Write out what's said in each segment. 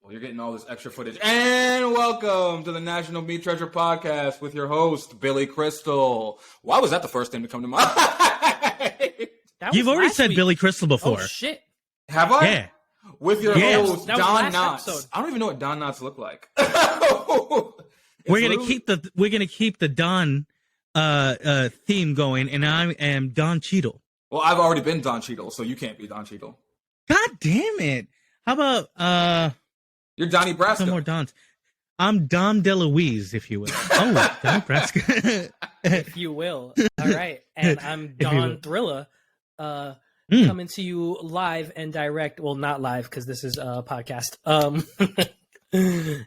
Well, you're getting all this extra footage. And welcome to the National Meat Treasure Podcast with your host, Billy Crystal. Why was that the first thing to come to mind? You've already said week. Billy Crystal before. Oh, shit. Have I? Yeah. With your host, Don Knotts. Episode. I don't even know what Don Knotts look like. We're gonna keep the Don theme going, and I am Don Cheadle. Well, I've already been Don Cheadle, so you can't be Don Cheadle. God damn it! How about You're Donnie Brasco. Some more Dons. I'm Dom DeLuise, if you will. Oh, Don Brasco. If you will. All right. And I'm Don Thrillah, coming to you live and direct. Well, not live because this is a podcast.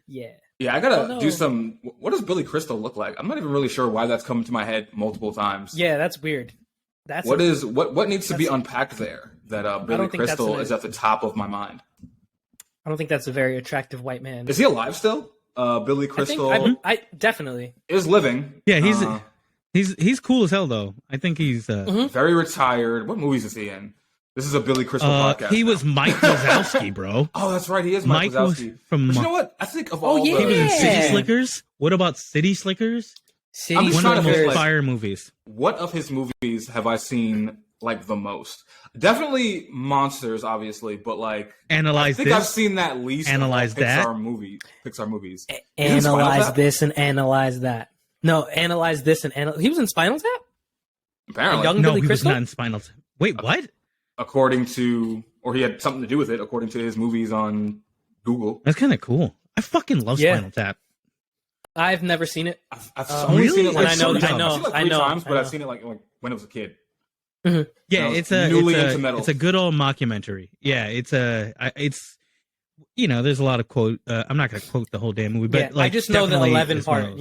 Yeah. Yeah, I gotta do some. What does Billy Crystal look like? I'm not even really sure why that's come to my head multiple times. Yeah, that's weird. What needs to be unpacked there that Billy Crystal is at the top of my mind? I don't think that's a very attractive white man. Is he alive still? Billy Crystal, I definitely is living. Yeah, he's cool as hell though. I think he's very retired. What movies is he in? This is a Billy Crystal podcast. He was Mike Wazowski, bro. Oh, that's right. He is Mike Wazowski. But you know what? I think of all he was in City Slickers. What about City Slickers? One of the most fire movies. What of his movies have I seen like the most? Definitely Monsters, obviously, but like I think I've seen that least. Analyze that. Pixar movies. Analyze this and analyze that. No, analyze this and analyze. He was in Spinal Tap? Apparently. Young no, Billy he Crystal? was not in Spinal Tap. Wait, what? According to, or he had something to do with it, according to his movies on Google. That's kind of cool. I fucking love Spinal Tap. I've never seen it. I've only seen it like I know. I've seen it like three times, but I've seen it like when I was a kid. Mm-hmm. Yeah, it's a good old mockumentary. Yeah, it's there's a lot of quote. I'm not gonna quote the whole damn movie, but like I just know the 11 part.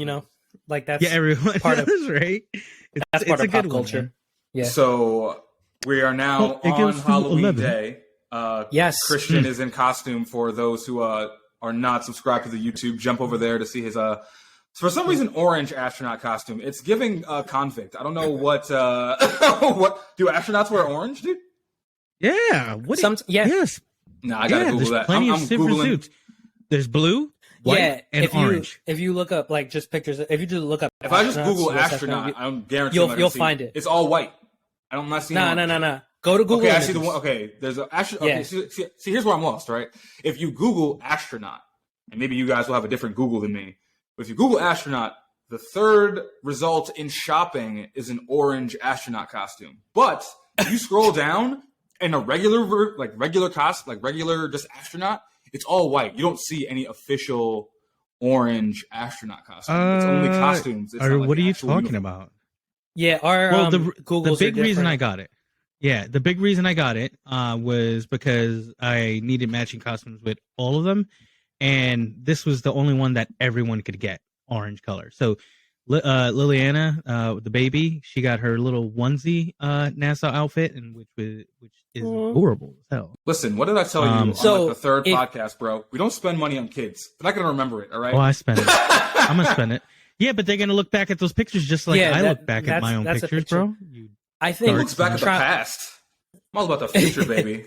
Like that's everyone part knows, of right? That's part of pop culture. Man. Yeah. So we are now on Halloween 11. Day. Yes, Christian is in costume. For those who are not subscribed to the YouTube, jump over there to see his for some reason orange astronaut costume. It's giving convict. I don't know what what do astronauts wear orange, dude? Yeah. Yes. No, I gotta Google that. Plenty I'm of different Googling. Suits. There's blue, white, and orange. If you look up like just pictures, if you just look up, if I just Google astronaut, I'm guaranteed you'll find it. It's all white. I'm not seeing. No. Go to Google. Okay, I see the one. Okay, there's a astronaut. Okay, see, here's where I'm lost. Right, if you Google astronaut, and maybe you guys will have a different Google than me. But if you Google astronaut, the third result in shopping is an orange astronaut costume. But if you scroll down in a regular just astronaut, it's all white. You don't see any official orange astronaut costume. It's only costumes. It's what are you talking about? Yeah, the big reason I got it. Yeah, the big reason I got it was because I needed matching costumes with all of them. And this was the only one that everyone could get, orange color. So Liliana, the baby, she got her little onesie NASA outfit, and which is adorable as hell. Listen, what did I tell you on the third podcast, bro? We don't spend money on kids. They're not going to remember it, all right? Oh, I spend it. I'm going to spend it. Yeah, but they're going to look back at those pictures just like I look back at my own pictures, bro. I think he looks back at the past. I'm all about the future, baby.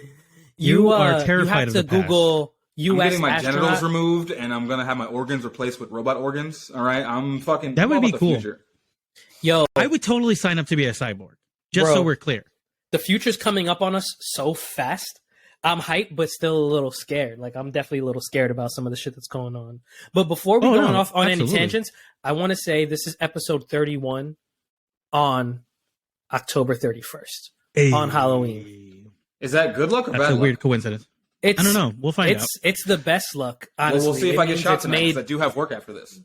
You are terrified of the past. Google I'm getting my genitals removed, and I'm gonna have my organs replaced with robot organs. All right, That would be cool. Future. Yo, I would totally sign up to be a cyborg. Just so we're clear, the future's coming up on us so fast. I'm hyped, but still a little scared. Like I'm definitely a little scared about some of the shit that's going on. But before we go off on any tangents, I want to say this is episode 31 on October 31st on Halloween. Is that good luck or bad luck? That's a weird coincidence. I don't know. We'll find out. It's the best luck, honestly. Well, we'll see if I get shot tonight, because I do have work after this.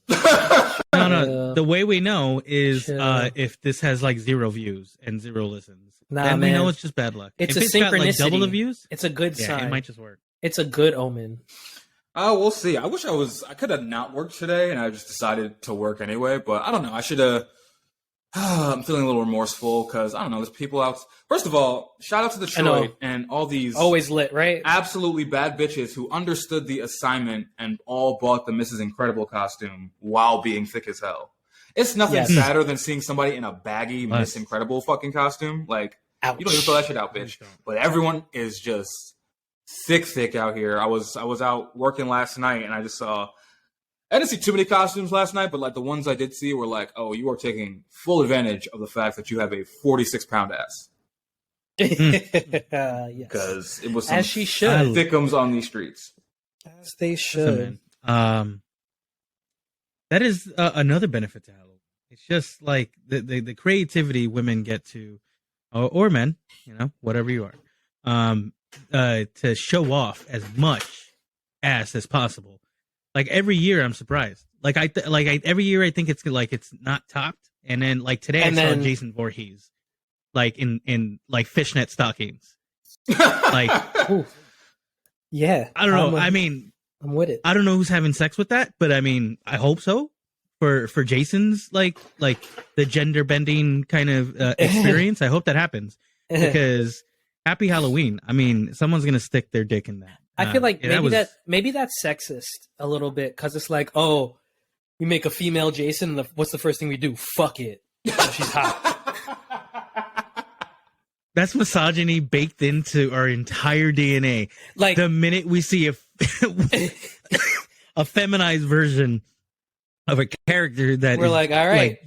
No. The way we know is if this has like 0 views and 0 listens. Then we know it's just bad luck. It's if a synchronicity. Got, like, double the views, it's a good sign. It might just work. It's a good omen. Oh, we'll see. I wish I could have not worked today, and I just decided to work anyway. But I don't know. I should have. I'm feeling a little remorseful because I don't know. There's people out. First of all, shout out to Detroit and all these always lit, right? Absolutely bad bitches who understood the assignment and all bought the Mrs. Incredible costume while being thick as hell. It's nothing sadder than seeing somebody in a baggy Miss Incredible fucking costume. Like, Ouch. You don't even throw that shit out, bitch. But everyone is just thick out here. I was out working last night, and I just saw. I didn't see too many costumes last night, but like the ones I did see were like, oh, you are taking full advantage of the fact that you have a 46-pound ass. Yes. Because it was some as she should thickums on these streets. As they should. That is another benefit to Halloween. It's just like the creativity women get to, or men, whatever you are, to show off as much ass as possible. Like every year, I'm surprised. Like every year, I think it's like it's not topped. And then like today, I saw Jason Voorhees, like in like fishnet stockings. Like, ooh. Yeah, I don't know. I'm with it. I don't know who's having sex with that, but I mean, I hope so. For Jason's like the gender bending kind of experience, I hope that happens because Happy Halloween. I mean, someone's gonna stick their dick in that. I feel like maybe that's sexist a little bit because it's like, oh, we make a female Jason, and what's the first thing we do? Fuck it. Oh, she's hot. That's misogyny baked into our entire DNA. Like the minute we see a feminized version of a character that we're like, all right,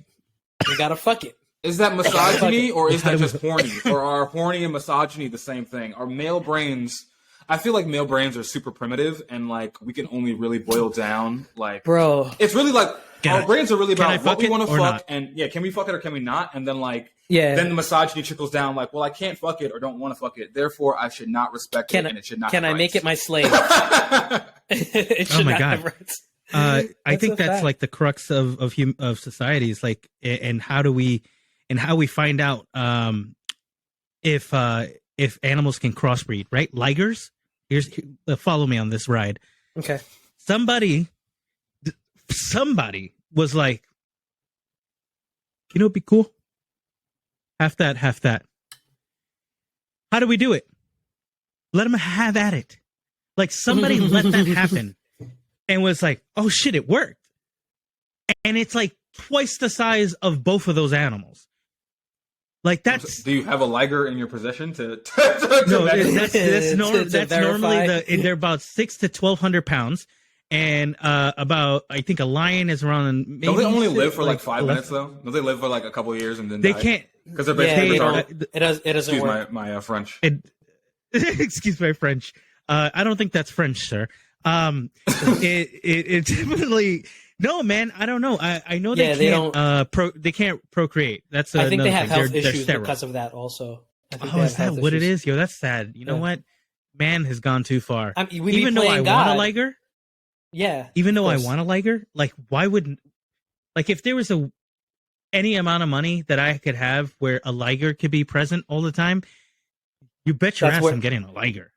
we gotta fuck it. Is that misogyny or is that just horny? Or are horny and misogyny the same thing? Are male brains? I feel like male brains are super primitive and like we can only really boil down like, bro, it's really like our brains are really about what we want to fuck and can we fuck it or can we not? And then like, then the misogyny trickles down like, well, I can't fuck it or don't want to fuck it. Therefore, I should not respect it and it should not. Can I make it my slave? It should not have rights. I think that's like the crux of societies, like, and how we find out if animals can crossbreed, right? Ligers. Follow me on this ride. Okay. Somebody was like, it'd be cool. Half that. How do we do it? Let them have at it. Like somebody let that happen. And was like, oh shit, it worked. And it's like twice the size of both of those animals. Like that's. Do you have a liger in your possession to no, that's normally they're about 600 to 1,200 pounds, and about I think a lion is around. Maybe don't they only live for like 5 minutes though? Don't they live for like a couple of years and then they die? Can't because they're basically it doesn't excuse work. my French. Excuse my French. I don't think that's French, sir. It definitely. No, man, I don't know. I know they can't. They can't procreate. That's I think they have health issues because of that. Also, is that what it is? Yo, that's sad. You know what? Man has gone too far. Even though I want a liger, Even though I want a liger, like why wouldn't? Like if there was any amount of money that I could have where a liger could be present all the time, you bet your ass I'm getting a liger.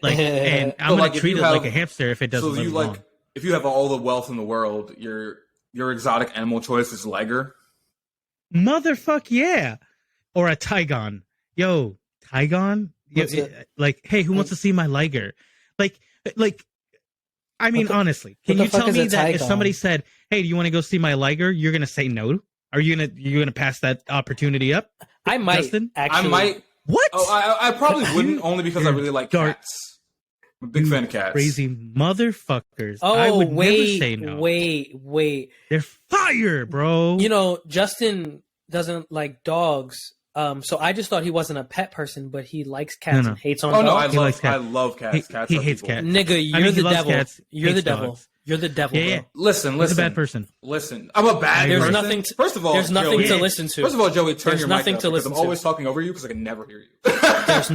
Like, and I'm gonna treat it like a hamster if it doesn't. So you long. If you have all the wealth in the world, your exotic animal choice is liger? Motherfuck yeah. Or a Tygon. Yo, Tygon? Like, hey, who wants to see my liger? Like I mean, honestly, can you tell me that if somebody said, hey, do you want to go see my liger? You're going to say no? Are you going to pass that opportunity up? I might, Justin? actually. I might. What? Oh, I probably wouldn't, only because I really like cats. I'm a big fan of cats. Crazy motherfuckers. Oh, I would never say no. Wait. They're fire, bro. You know, Justin doesn't like dogs. So I just thought he wasn't a pet person, but he likes cats and hates on dogs. No, I love cats. He hates cats. Nigga, you're the devil. Cats, you're the devil. Dogs. You're the devil, yeah. bro. Listen. He's a bad person. Listen, I'm a bad person. First of all, there's nothing Joey, to listen to. First of all, Joey, turn your nothing mic up to listen because I'm always talking over you because I can never hear you. There's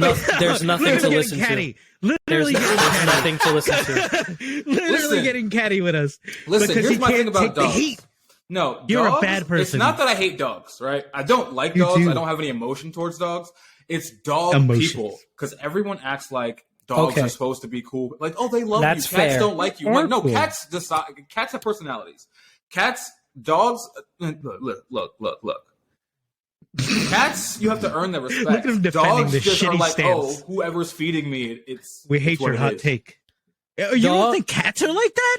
nothing to listen to. Literally there's nothing to listen to. Literally getting catty with us. Listen, here's my thing about dogs. No, you're dogs, a bad person. It's not that I hate dogs, right? I don't like dogs. I don't have any emotion towards dogs. It's dog people people. Everyone acts like dogs are supposed to be cool. Like, oh, they love you. Cats don't like you. Like, no, cats decide. Cats have personalities. Dogs. Look. Cats, you have to earn their respect. Look at them defending dogs the just shitty are like, stance. oh, whoever's feeding me, we hate your hot take. You don't think cats are like that?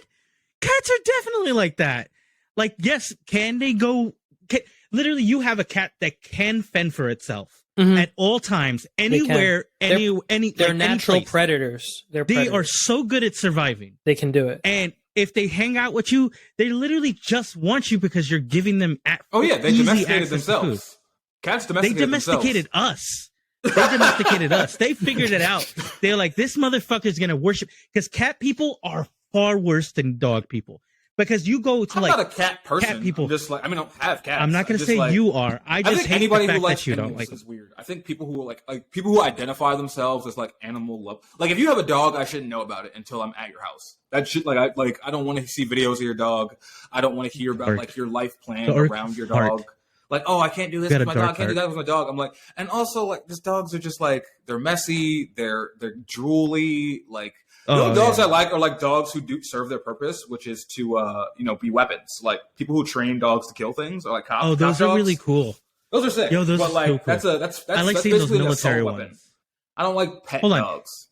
Cats are definitely like that. Like, yes, can they go? Literally, you have a cat that can fend for itself. at all times, anywhere, they're natural predators. They are so good at surviving. They can do it. And if they hang out with you, they literally just want you because you're giving them they domesticated themselves. Cats domesticated us. They domesticated us. They figured it out. They're like, this motherfucker's gonna worship, because cat people are far worse than dog people. Because you go to I'm not a cat person. Cat people. I'm just like, I mean, I don't have cats. I'm not going to say like, you are. I just hate anybody the fact who likes that you don't like is weird. I think people who like people who identify themselves as like animal love. Like if you have a dog, I shouldn't know about it until I'm at your house. That shit, I don't want to see videos of your dog. I don't want to hear about like your life plan around your dog. Like, oh, I can't do this with my dog. I can't do that with my dog. I'm like, and also like, these dogs are just like, they're messy. They're drooly. Like, dogs I like are like dogs who do serve their purpose, which is to, be weapons. Like people who train dogs to kill things, or like cops. Oh, those are really cool. Those are sick. Yo, those but are like, so cool. that's I like that's seeing those basically military ones. weapon. I don't like pet dogs.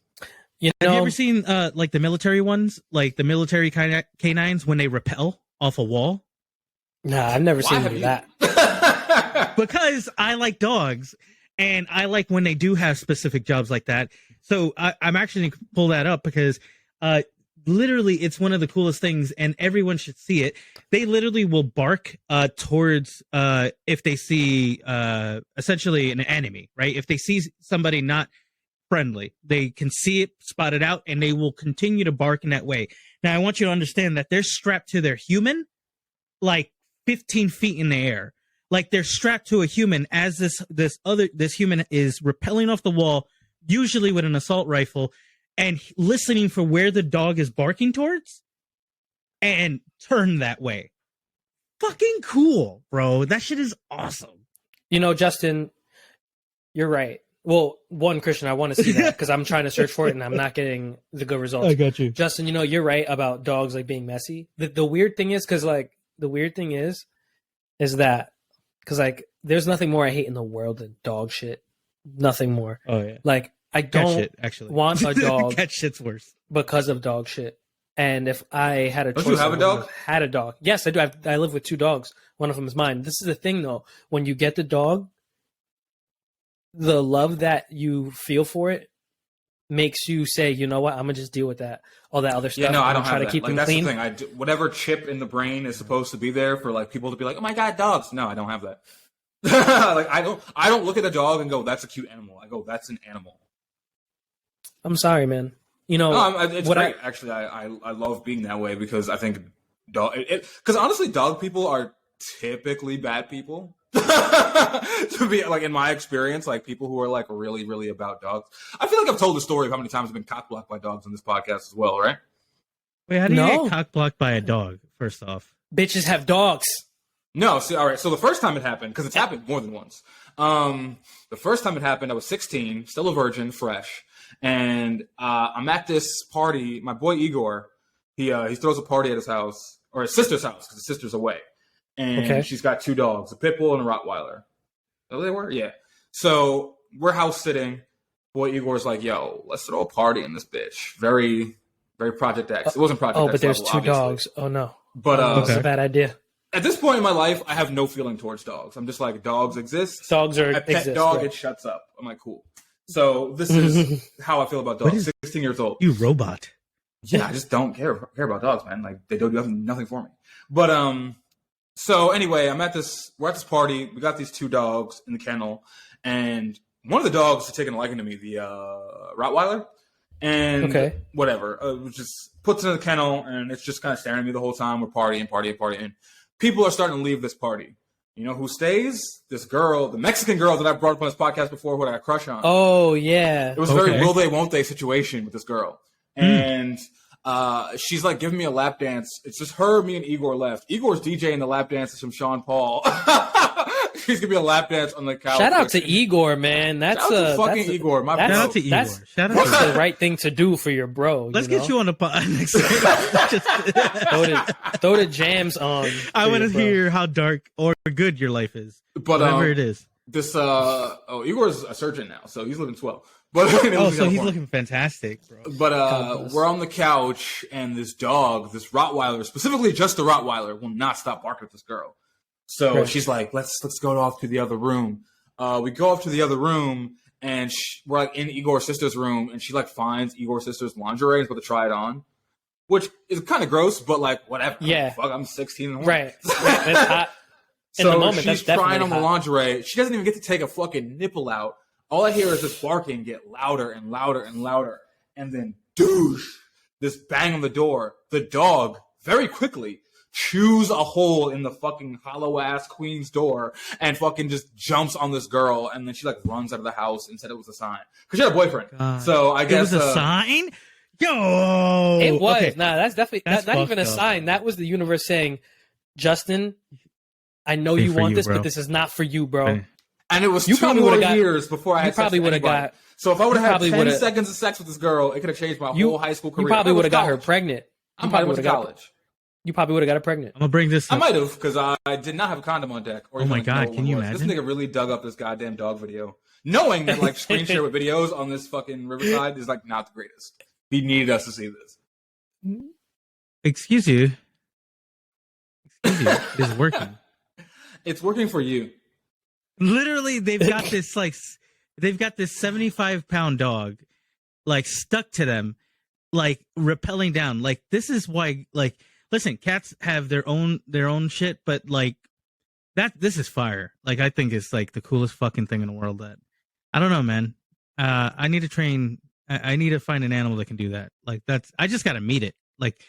You know, have you ever seen like the military ones, like the military canines when they rappel off a wall? Nah, I've never seen that. Because I like dogs, and I like when they do have specific jobs like that. So I'm actually going to pull that up because literally it's one of the coolest things, and everyone should see it. They literally will bark towards if they see essentially an enemy, right? If they see somebody not friendly, they can see it, spot it out, and they will continue to bark in that way. Now, I want you to understand that they're strapped to their human like 15 feet in the air. Like they're strapped to a human as this human is rappelling off the wall, usually with an assault rifle, and listening for where the dog is barking towards, and turn that way. Fucking cool, bro. That shit is awesome. You know, Justin, you're right. Well, Christian, I want to see that because I'm trying to search for it and I'm not getting the good results. I got you. Justin, you're right about dogs like being messy. The weird thing is that because like there's nothing more I hate in the world than dog shit. Nothing more. Oh yeah. Like I don't want a dog. Cat shit's worse because of dog shit. And if I had a choice, you have a dog? Had a dog. Yes, I do. I live with 2 dogs. One of them is mine. This is the thing though. When you get the dog, the love that you feel for it makes you say, you know what, I'm gonna just deal with that, all that other stuff. Yeah, no, I don't try have to that. keep Like, them that's clean. the thing. Whatever chip in the brain is supposed to be there for like people to be like, oh my god, dogs. No, I don't have that. Like I don't look at a dog and go, that's a cute animal. I go, that's an animal. I'm sorry, man. It's great. Actually, I love being that way because I think because honestly, dog people are typically bad people. To be like in my experience, like people who are like really, really about dogs. I feel like I've told the story of how many times I've been cockblocked by dogs on this podcast as well, right? Wait, how do you get cockblocked by a dog? First off, bitches have dogs. No, see, all right. So the first time it happened, because it's happened more than once. The first time it happened, I was 16, still a virgin, fresh, and I'm at this party. My boy Igor, he throws a party at his house or his sister's house because his sister's away. And she's got 2 dogs, a pit bull and a Rottweiler. Oh, they were? Yeah. So we're house sitting. Boy Igor's like, yo, let's throw a party in this bitch. Very, very Project X. It wasn't Project X. Oh, but there's level, 2 dogs. Oh, no. But that's a bad idea. At this point in my life, I have no feeling towards dogs. I'm just like, dogs exist. Dogs are I pet dog, right. It shuts up. I'm like, cool. So this is how I feel about dogs. 16 years old. You robot. Yeah, I just don't care about dogs, man. Like they don't do nothing for me. But so anyway, we're at this party. We got these 2 dogs in the kennel, and one of the dogs is taking a liking to me, the Rottweiler. And whatever, just puts it in the kennel, and it's just kind of staring at me the whole time. We're partying. People are starting to leave this party. You know who stays? This girl, the Mexican girl that I brought up on this podcast before, who I got a crush on. Oh, yeah. It was a very will they, won't they situation with this girl. And she's like giving me a lap dance. It's just her, me, and Igor left. Igor's DJing the lap dances from Sean Paul. She's giving me a lap dance on the couch. Shout out to Igor, man. That's Igor. My shout out to Igor. That's the right thing to do for your bro. Let's get you on the pod next time. Throw the jams on. I want to hear how dark or good your life is. But whatever it is. This Igor's a surgeon now, so he's living swell. But so he's looking fantastic, bro. But we're on the couch, and this dog, this Rottweiler, specifically just the Rottweiler, will not stop barking at this girl. So she's like, let's go off to the other room. We go up to the other room, and we're like in Igor's sister's room, and she like finds Igor's sister's lingerie and is about to try it on, which is kind of gross, but like whatever. Yeah, fuck, I'm 16 in the morning. Right. So in the moment, she's trying on the lingerie. She doesn't even get to take a fucking nipple out. All I hear is this barking get louder and louder and louder, and then douche, this bang on the door. The dog very quickly chews a hole in the fucking hollow ass queen's door and fucking just jumps on this girl, and then she like runs out of the house and said it was a sign because she had a boyfriend. God. So I guess it was a sign. Yo, it was. Okay. Nah, that's definitely not even a sign. That was the universe saying, Justin, I know you want this, but this is not for you, bro. Okay. And it was 2 more years before I had probably would have got. So if I would have had 10 seconds of sex with this girl, it could have changed my whole high school career. You probably would have got her pregnant. I probably went to college. You probably would have got her pregnant. I'm gonna bring this up. I might have, because I did not have a condom on deck. Oh my god, can you imagine? This nigga really dug up this goddamn dog video, knowing that like screen share with videos on this fucking Riverside is like not the greatest. He needed us to see this. Excuse you. It's working. It's working for you. Literally, they've got this 75-pound dog, like stuck to them, like rappelling down. Like this is why, like, listen, cats have their own shit, but like this is fire. Like I think it's like the coolest fucking thing in the world. That I don't know, man. I need to train. I need to find an animal that can do that. Like I just gotta meet it. Like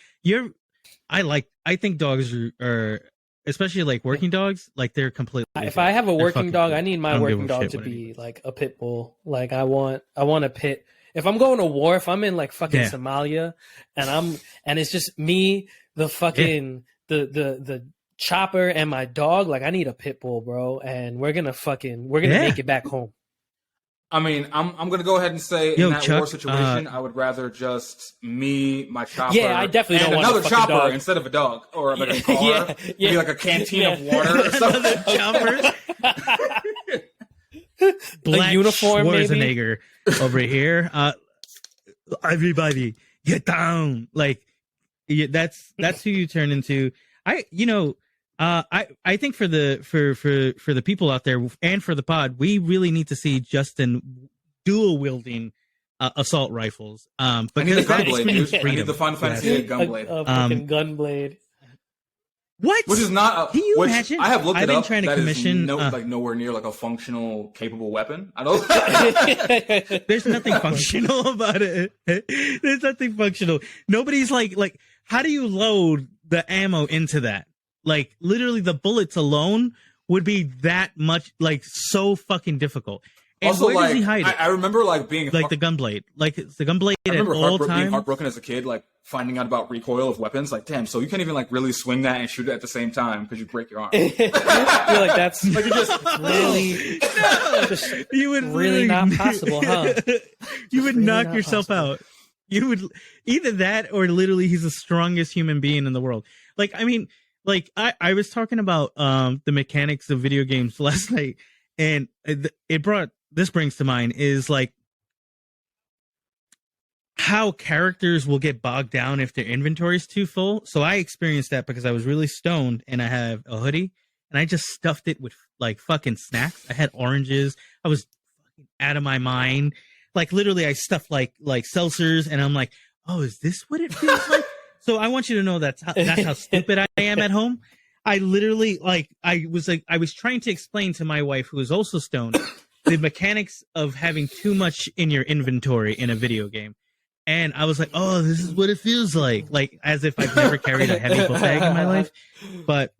I think dogs are especially like working dogs, like they're completely. If I have a working dog, I need my working dog to be like a pit bull. Like I want a pit. If I'm going to war, if I'm in like fucking Somalia, and it's just me, the fucking the chopper and my dog, like I need a pit bull, bro, and we're gonna make it back home. I mean, I'm gonna go ahead and say in that war situation, I would rather just me, my chopper, I definitely don't want another chopper dog. Instead of a dog or like a car, maybe like a canteen of water or something. Chopper. Black a uniform, Schwarzenegger over here. Everybody, get down! Like that's who you turn into. I think for the people out there and for the pod, we really need to see Justin dual wielding assault rifles. I need a gunblade, dude. I need the Final Fantasy gunblade. A fucking gunblade. What? Which is not. Can you imagine? I have looked I've it been up. Trying to that commission is like nowhere near like a functional, capable weapon. I don't. There's nothing functional about it. There's nothing functional. Nobody's like. How do you load the ammo into that? Like literally, the bullets alone would be that much, like so fucking difficult. And also, where does he hide it? I remember like being like the gunblade, like it's the gunblade I remember at all times. Being heartbroken as a kid, like finding out about recoil of weapons. Like, damn, so you can't even like really swing that and shoot it at the same time because you break your arm. You're like that's like you're just really, you would really not possible, huh? You would knock yourself out. You would either that or literally he's the strongest human being in the world. Like, I mean. Like I was talking about the mechanics of video games last night, and this brings to mind is like how characters will get bogged down if their inventory is too full. So I experienced that because I was really stoned and I have a hoodie and I just stuffed it with like fucking snacks. I had oranges. I was fucking out of my mind. Like literally I stuffed like seltzers and I'm like, oh, is this what it feels like? So I want you to know that's how stupid I am at home. I literally I was trying to explain to my wife, who is also stoned, the mechanics of having too much in your inventory in a video game. And I was like, oh, this is what it feels like as if I've never carried a heavy book bag in my life. But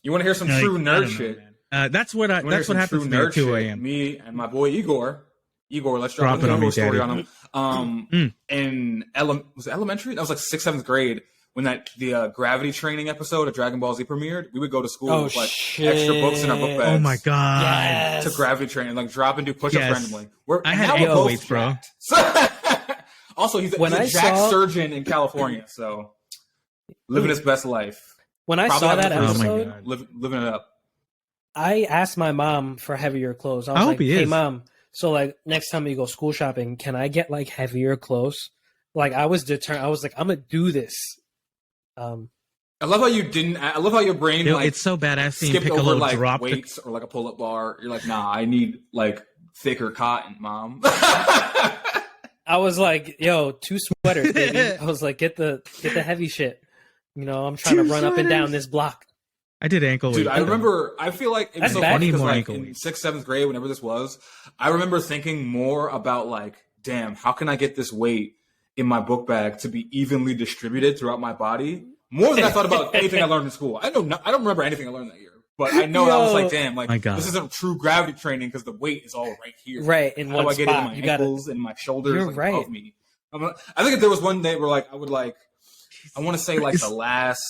you want to hear some true nerd shit? That's what happens to me at 2 a.m. Me and my boy Igor, let's drop a Igor story on him. In elementary? That was like 6th, 7th grade when the gravity training episode of Dragon Ball Z premiered. We would go to school with like extra books in our book bags. Oh my god! Yes. To gravity training, like drop and do push-ups randomly. I had ankle weights, bro. Also, he's a jack surgeon in California, so living his best life. When I saw that episode, living it up. I asked my mom for heavier clothes. I was like, hey, Mom, so like next time you go school shopping, can I get like heavier clothes? Like I was determined. I was like, I'm going to do this. I love how you didn't. I love how your brain like it's so badass seeing skipped over like drop weights or like a pull-up bar. You're like, nah, I need like thicker cotton, mom. I was like, yo, 2 sweaters, baby. I was like, get the heavy shit. You know, I'm trying to run up and down this block. I did ankle weight. Dude, I remember. I feel like it was so funny because like in 6th, 7th grade, whenever this was, I remember thinking more about like, damn, how can I get this weight in my book bag to be evenly distributed throughout my body? More than I thought about anything I learned in school. I don't remember anything I learned that year, but I know I was like, damn, like this isn't true gravity training because the weight is all right here. Right, in one spot. How do I get it in my ankles and my shoulders You're like, right. above me? I think if there was one day where like I would like, I want to say like the last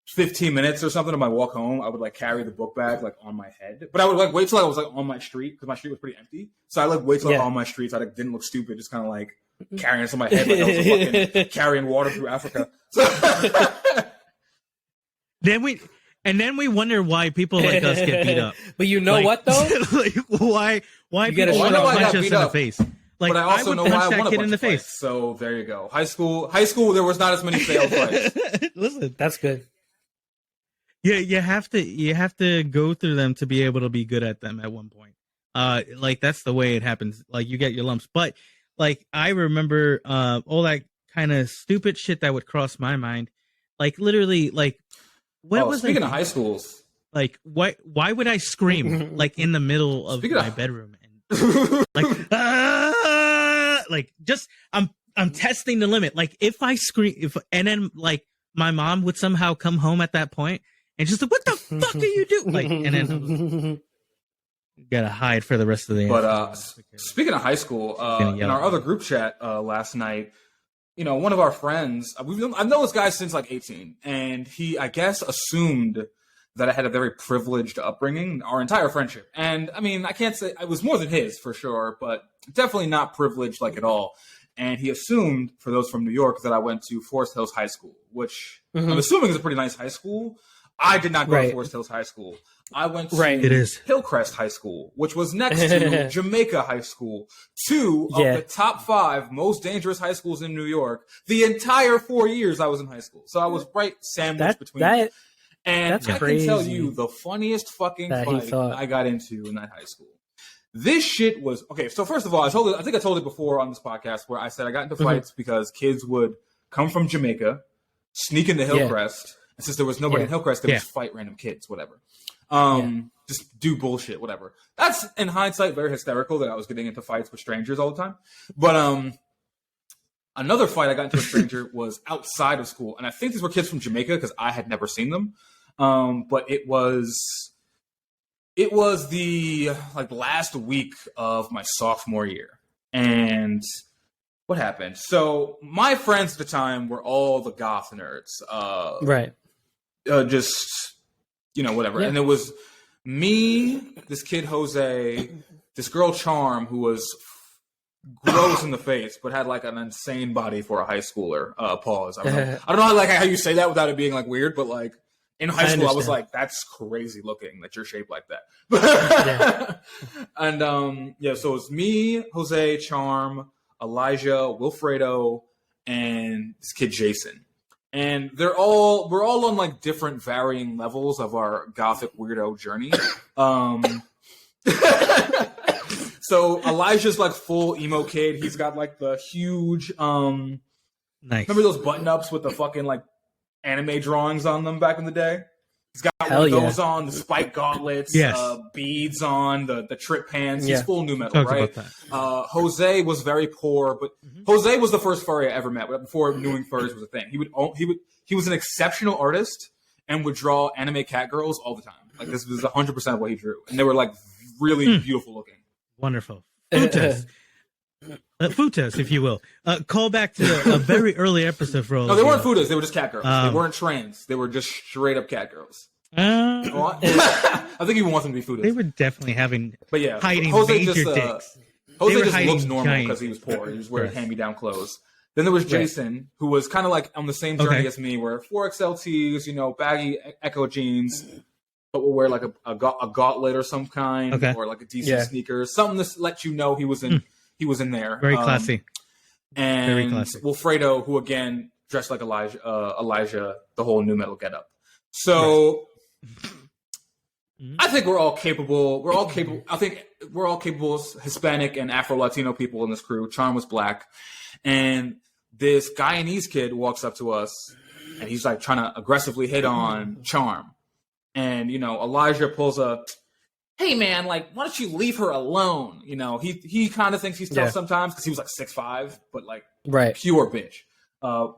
15 minutes or something of my walk home, I would like carry the book bag like on my head, but I would like wait till I was like on my street because my street was pretty empty. So I like wait till I was on my street so I like, didn't look stupid, just kind of like carrying it on my head like I was fucking carrying water through Africa. So then we wonder why people like us get beat up. But you know what though? Like, why people want to punch us in the face? Like, but I also know why I want to kid in the face. So there you go. High school, there was not as many failed fights. Listen, that's good. Yeah, you have to go through them to be able to be good at them at one point. Like that's the way it happens. Like you get your lumps, but like I remember all that kind of stupid shit that would cross my mind. Like literally, like what was speaking of high schools? Like why would I scream like in the middle of my bedroom and like just I'm testing the limit. Like if I scream, and then like my mom would somehow come home at that point and just like, what the fuck do you do? Like, and then gotta hide for the rest of the. But speaking of high school, in our other group chat last night, you know, one of our friends, I've known this guy since like 18, and he, I guess, assumed that I had a very privileged upbringing, our entire friendship. And I mean, I can't say it was more than his for sure, but definitely not privileged like at all. And he assumed, for those from New York, that I went to Forest Hills High School, which I'm assuming is a pretty nice high school. I did not go to Forest Hills High School. I went to Hillcrest High School, which was next to Jamaica High School, 2 of the top 5 most dangerous high schools in New York. The entire 4 years I was in high school. So I was right sandwiched between them. And I can tell you the funniest fucking fight I got into in that high school. This shit was okay. So first of all, I think I told it before on this podcast where I said I got into fights because kids would come from Jamaica, sneak into Hillcrest, and since there was nobody in Hillcrest, they would just fight random kids, whatever. Just do bullshit, whatever. That's in hindsight very hysterical that I was getting into fights with strangers all the time. But another fight I got into with a stranger was outside of school, and I think these were kids from Jamaica because I had never seen them. But it was the like last week of my sophomore year, and what happened? So my friends at the time were all the goth nerds, just whatever. And it was me, this kid Jose, this girl Charm, who was gross in the face, but had like an insane body for a high schooler. Pause. I don't know how you say that without it being like weird, but like. In high school, I was like, "That's crazy looking that you're shaped like that." And so it's me, Jose, Charm, Elijah, Wilfredo, and this kid Jason, and we're all on like different varying levels of our gothic weirdo journey. So Elijah's like full emo kid. He's got like the huge nice. Remember those button ups with the fucking like anime drawings on them back in the day? He's got one of those on, the spike gauntlets, beads on, the trip pants. He's full new metal, right? Jose was very poor, but Jose was the first furry I ever met before knowing furries was a thing. He was an exceptional artist and would draw anime cat girls all the time. Like this was 100% what he drew, and they were like really beautiful looking. Wonderful. Futas, if you will. Call back to a very early episode for all. No, they weren't futas. They were just cat girls. They weren't trans. They were just straight up cat girls. I think he wants them to be futas. They were definitely hiding Jose major just, dicks. Jose just looked normal because he was poor. He was wearing hand-me-down clothes. Then there was Jason, who was kind of like on the same journey as me, where 4XL tees, baggy Echo jeans, but would wear like a gauntlet or some kind, or like a decent sneakers, something to let you know he was in. He was in there. Very classy. And very classy. Wilfredo, who again dressed like Elijah, the whole new metal getup. So I think we're all capable. I think we're all capable as Hispanic and Afro-Latino people in this crew. Charm was black. And this Guyanese kid walks up to us, and he's like trying to aggressively hit on Charm. And, you know, Elijah pulls a, hey, man, like, why don't you leave her alone? You know, he kind of thinks he's tough sometimes because he was like 6'5", but like pure bitch.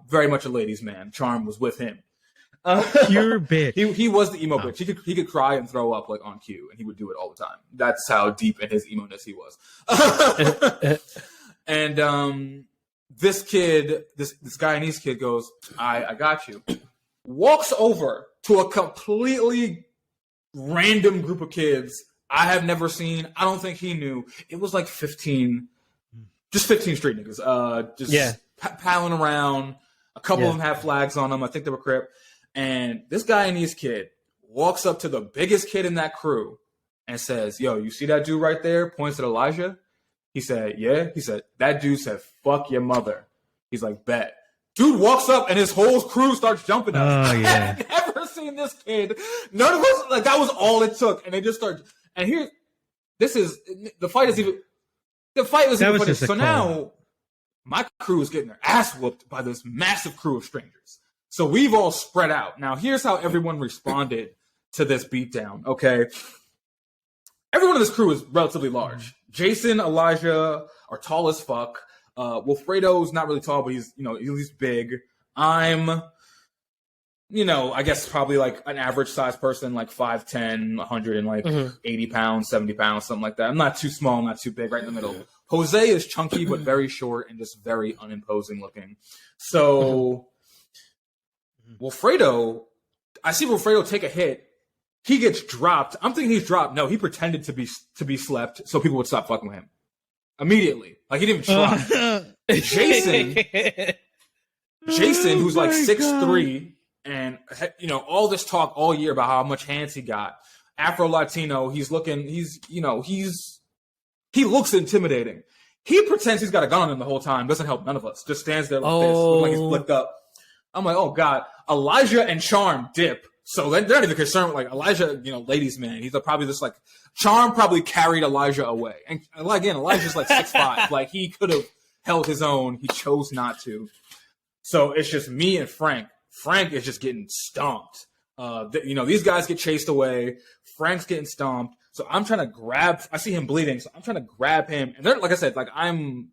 Very much a ladies' man. Charm was with him. Pure bitch. He was the emo bitch. He could cry and throw up like on cue, and he would do it all the time. That's how deep in his emo-ness he was. And this kid, this Guyanese kid goes, I got you. Walks over to a completely random group of kids I have never seen. I don't think he knew. It was like 15 street niggas. Palling around. A couple of them had flags on them. I think they were Crip. And this Guyanese kid walks up to the biggest kid in that crew and says, yo, you see that dude right there? Points at Elijah. He said, yeah. He said, that dude said, fuck your mother. He's like, bet. Dude walks up and his whole crew starts jumping up. Oh, yeah. I've never seen this kid. None of us, like, that was all it took. And they just start, and here, the fight was even funny. So now, my crew is getting their ass whooped by this massive crew of strangers. So we've all spread out. Now, here's how everyone responded to this beatdown, okay? Everyone in this crew is relatively large. Jason, Elijah are tall as fuck. Wilfredo's not really tall, but he's big. I'm, I guess probably like an average size person, like 5'10", 180 pounds, 70 pounds, something like that. I'm not too small, not too big, right in the middle. Jose is chunky, but very short and just very unimposing looking. So I see Wilfredo take a hit. He gets dropped. I'm thinking he's dropped. No, he pretended to be slept so people would stop fucking with him immediately. Like, he didn't even try. Jason, who's like 6'3", and all this talk all year about how much hands he got. Afro-Latino, he looks intimidating. He pretends he's got a gun on him the whole time. Doesn't help none of us. Just stands there like this, looking like he's flipped up. I'm like, oh God. Elijah and Charm dip. So they're not even concerned with, like, Elijah, ladies' man. He's probably just like, Charm probably carried Elijah away. And again, Elijah's like 6'5". Like, he could have held his own. He chose not to. So it's just me and Frank. Frank is just getting stomped. These guys get chased away. Frank's getting stomped. So I'm trying to I see him bleeding. So I'm trying to grab him. And they're, like I said, like, I'm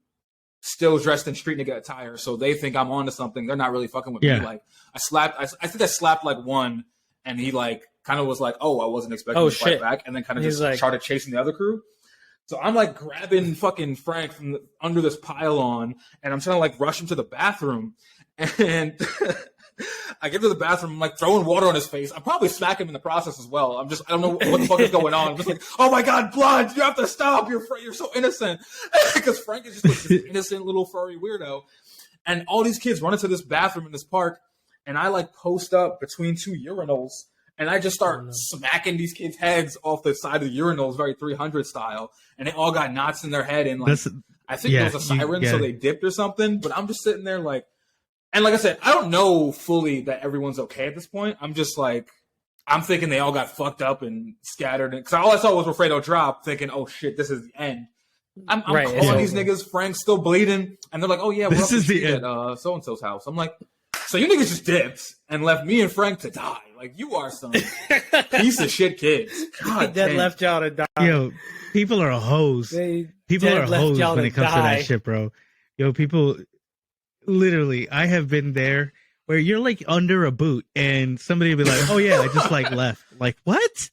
still dressed in street nigga attire. So they think I'm onto something. They're not really fucking with me. Like, I think I slapped like one. And he, like, kind of was like, oh, I wasn't expecting to fight back. And then kind of just started chasing the other crew. So I'm, like, grabbing fucking Frank from under this pylon. And I'm trying to, like, rush him to the bathroom. And I get to the bathroom. I'm, like, throwing water on his face. I probably smack him in the process as well. I don't know what the fuck is going on. I'm just like, oh, my God, blood. You have to stop. You're so innocent. Because Frank is just like this innocent little furry weirdo. And all these kids run into this bathroom in this park. And I, like, post up between two urinals, and I just start smacking these kids' heads off the side of the urinals, very 300 style. And they all got knots in their head. And, like, I think there was a siren, so they dipped or something. But I'm just sitting there, like, and like I said, I don't know fully that everyone's okay at this point. I'm just, like, I'm thinking they all got fucked up and scattered. Because all I saw was Wilfredo drop, thinking, oh, shit, this is the end. I'm calling these niggas. Frank's still bleeding. And they're like, oh, yeah, we're up at so-and-so's house. I'm like, so you niggas just dipped and left me and Frank to die. Like, you are some piece of shit kids. God damn. Left y'all to die. Yo, people are hoes. People are hoes when it comes to that shit, bro. Yo, people, literally, I have been there where you're, like, under a boot and somebody will be like, oh, yeah, I just, like, left. Like, what?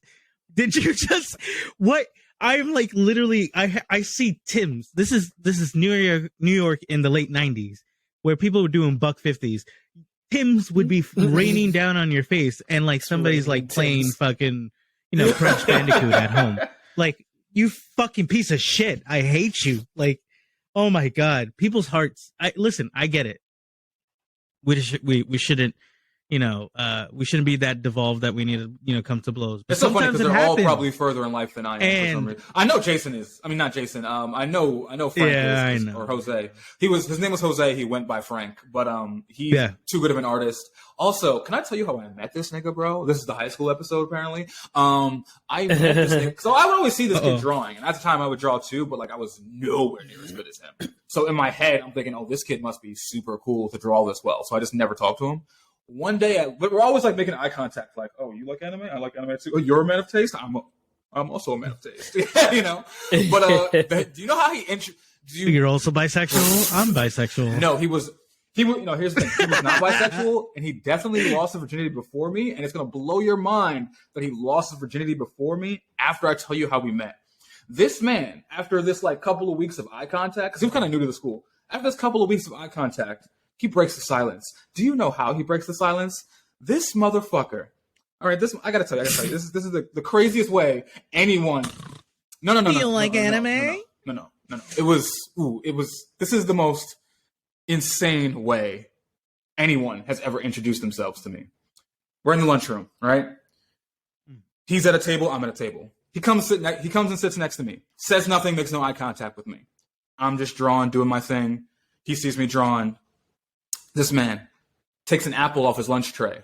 Did you just, what? I'm, like, literally, I see Tim's. This is New York in the late 90s where people were doing $150s. Tim's would be raining down on your face, and like somebody's like playing fucking, Crash Bandicoot at home. Like, you fucking piece of shit. I hate you. Like, oh my God, people's hearts. I get it. We shouldn't we shouldn't be that devolved that we need to, come to blows. But it's so funny because they're all probably further in life than I am. And, for some reason. I know Jason is. I mean, not Jason. I know Frank is, or Jose. His name was Jose. He went by Frank, but he's too good of an artist. Also, can I tell you how I met this nigga, bro? This is the high school episode, apparently. I met this nigga. So I would always see this kid drawing, and at the time I would draw too, but like I was nowhere near as good as him. So in my head, I'm thinking, oh, this kid must be super cool to draw this well. So I just never talked to him. One day, but we're always like making eye contact, like, "Oh, you like anime? I like anime too. Oh, you're a man of taste. I'm also a man of taste, But do you know how You're also bisexual. I'm bisexual. No, he was. Here's the thing. He was not bisexual, and he definitely lost his virginity before me. And it's gonna blow your mind that he lost his virginity before me. After I tell you how we met, this man, after this like couple of weeks of eye contact, because he was kind of new to the school. After this couple of weeks of eye contact, he breaks the silence. Do you know how he breaks the silence? This motherfucker. All right, I gotta tell you. This is the craziest way anyone. No. You like anime? No. It was. This is the most insane way anyone has ever introduced themselves to me. We're in the lunchroom, right? He's at a table. I'm at a table. He comes and sits next to me. Says nothing. Makes no eye contact with me. I'm just drawing, doing my thing. He sees me drawing. This man takes an apple off his lunch tray,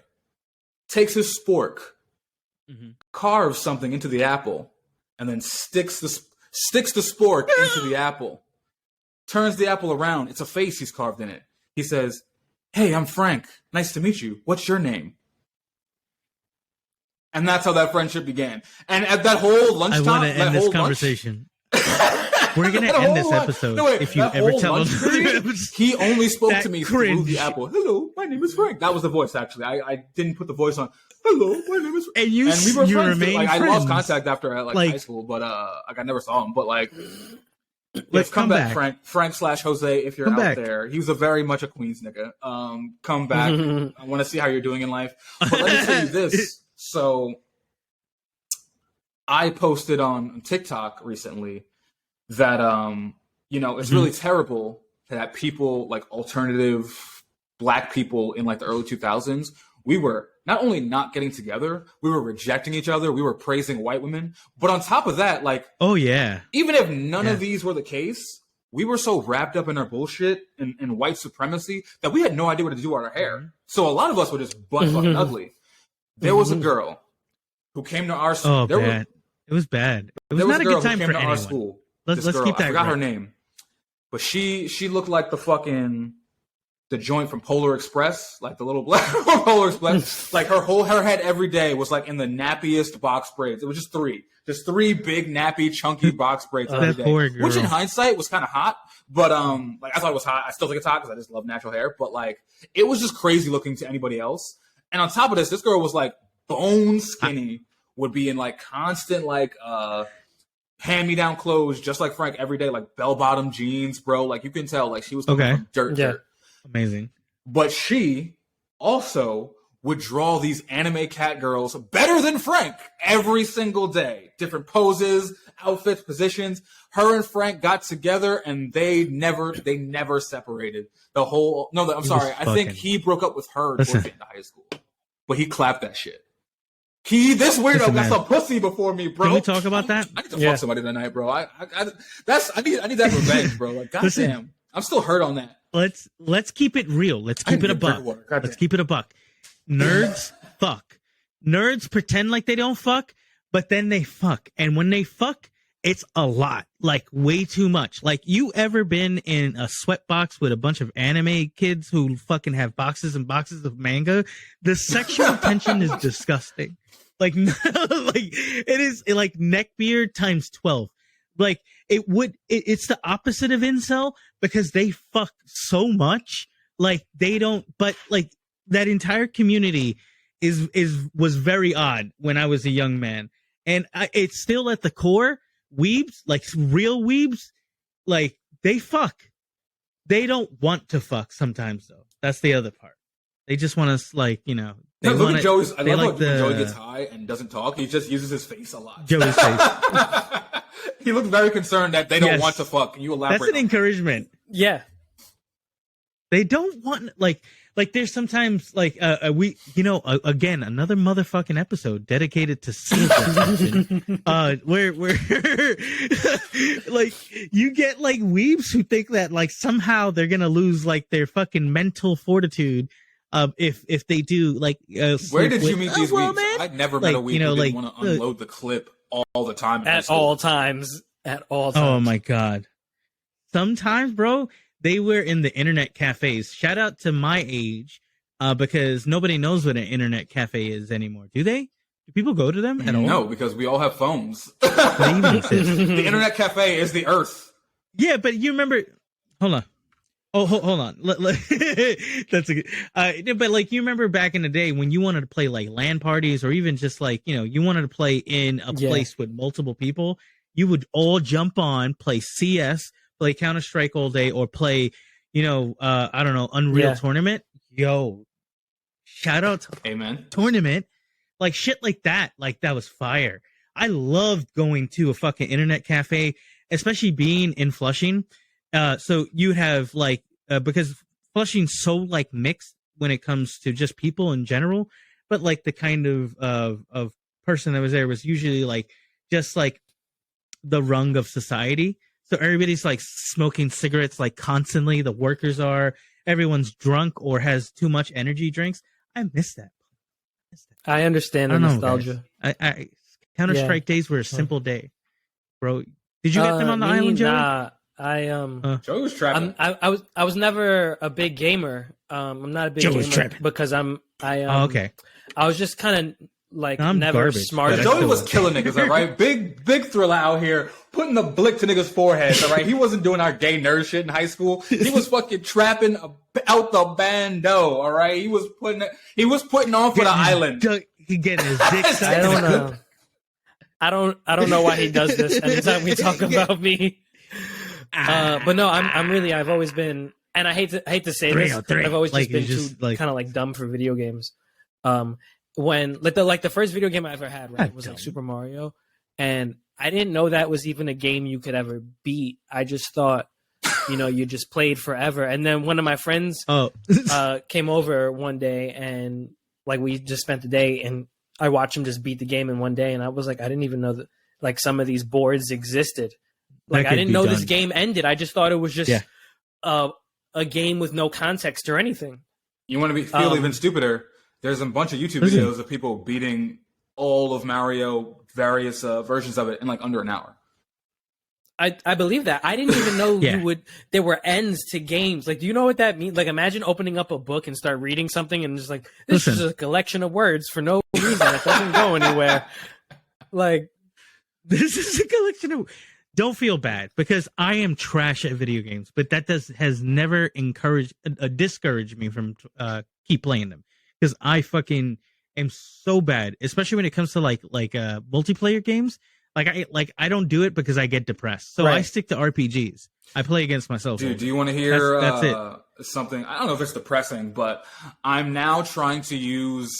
takes his spork, carves something into the apple, and then sticks the spork into the apple, turns the apple around. It's a face he's carved in it. He says, "Hey, I'm Frank. Nice to meet you. What's your name?" And that's how that friendship began. And at that whole lunchtime, I want to end this conversation. We're going to end this episode if you ever tell him. He only spoke to me through the apple. "Hello, my name is Frank." That was the voice, actually. I didn't put the voice on. "Hello, my name is Frank." And we were friends. Like, I lost contact after high school, but I never saw him. But let's come back, Frank/Jose, if you're out there. He was very much a Queens nigga. Come back. I want to see how you're doing in life. But let me tell you this. So I posted on TikTok recently that it's really terrible that people like alternative Black people in like the early 2000s, we were not only not getting together, we were rejecting each other, we were praising white women, but on top of that, like, even if none of these were the case, we were so wrapped up in our bullshit and white supremacy that we had no idea what to do with our hair. So a lot of us were just butt fucking ugly. There was a girl who came to our school. It was bad. It was not a good time for anyone. Our school. Let's keep that. I forgot her name, but she looked like the joint from Polar Express, like the little black Polar Express. Like her head every day was like in the nappiest box braids. It was just three big nappy chunky box braids every day. Which in hindsight was kind of hot, but I thought it was hot. I still think it's hot because I just love natural hair. But like it was just crazy looking to anybody else. And on top of this girl was like bone skinny, would be in like constant like hand-me-down clothes, just like Frank every day, like bell-bottom jeans, bro. Like you can tell, like she was from dirt. Amazing. But she also would draw these anime cat girls better than Frank every single day. Different poses, outfits, positions. Her and Frank got together and they never separated. I think he broke up with her towards the end of high school. But he clapped that shit. This weirdo got some pussy before me, bro. Can we talk about that? I need to fuck somebody tonight, bro. I need that revenge, bro. Like, goddamn, I'm still hurt on that. Let's keep it real. Let's keep it a buck. Let's keep it a buck. Nerds fuck. Nerds pretend like they don't fuck, but then they fuck. And when they fuck, it's a lot, like way too much. Like, you ever been in a sweatbox with a bunch of anime kids who fucking have boxes and boxes of manga? The sexual tension is disgusting. Like, it is like neckbeard times 12. Like, it's the opposite of incel because they fuck so much. Like, they don't, but like that entire community was very odd when I was a young man. And it's still at the core. Weebs, like real weebs, like they fuck. They don't want to fuck sometimes though. That's the other part. They just want to look at Joey's. I love when Joey gets high and doesn't talk. He just uses his face a lot. Joey's face. He looks very concerned that they don't want to fuck. Can you elaborate? That's an encouragement. Yeah. They don't want like there's sometimes like we again another motherfucking episode dedicated to where like you get like weebs who think that like somehow they're gonna lose like their fucking mental fortitude if they do like where did you meet these weebs? I never met a weeb who didn't want to unload the clip all the time at all times. Oh my god! Sometimes, bro. They were in the internet cafes. Shout out to my age, because nobody knows what an internet cafe is anymore. Do they? Do people go to them at all? No, because we all have phones. The internet cafe is the Earth. Yeah, but you remember? Hold on. Oh, hold on. That's a good. But like you remember back in the day when you wanted to play like LAN parties, or even just like you wanted to play in a place with multiple people, you would all jump on, play CS. Play Counter-Strike all day, or play, I don't know, Unreal Tournament. Yo, shout out to Amen. Tournament. Like shit like that. Like that was fire. I loved going to a fucking internet cafe, especially being in Flushing. So you have like, because Flushing's so like mixed when it comes to just people in general, but like the kind of person that was there was usually like, just like the rung of society. So everybody's like smoking cigarettes like constantly. The workers are. Everyone's drunk or has too much energy drinks. I miss that. I understand the nostalgia. I Counter-Strike days were a simple day, bro. Did you get them on the island, Joey? Nah, Joey was trapping. I was never a big gamer. I'm not a big gamer because okay. I was just kind of like I'm never garbage, smart. Joey was killing niggas, all right? Big Thrilla out here putting the blick to niggas' foreheads, all right? He wasn't doing our gay nerd shit in high school. He was fucking trapping out the bando, all right? He was putting on for the island. He getting his dick. I don't know. I don't know why he does this anytime we talk about me. But no, I've always been, and I hate to say this, I've always just been too kind of like dumb for video games. When the first video game I ever had, right, was like Super Mario, and I didn't know that was even a game you could ever beat. I just thought, you just played forever. And then one of my friends came over one day, and like we just spent the day, and I watched him just beat the game in one day, and I was like, I didn't even know that like some of these boards existed. Like I didn't know this game ended. I just thought it was just a game with no context or anything. You want to feel even stupider? There's a bunch of YouTube videos of people beating all of Mario, various versions of it in like under an hour. I believe that. I didn't even know there were ends to games. Like, do you know what that means? Like, imagine opening up a book and start reading something and just like, this is a collection of words for no reason. It doesn't go anywhere. Like, this is a collection of... Don't feel bad, because I am trash at video games, but that has never discouraged me from keep playing them. Because I fucking am so bad, especially when it comes to like multiplayer games. I don't do it because I get depressed. So I stick to RPGs. I play against myself. Dude, do you want to hear something? I don't know if it's depressing, but I'm now trying to use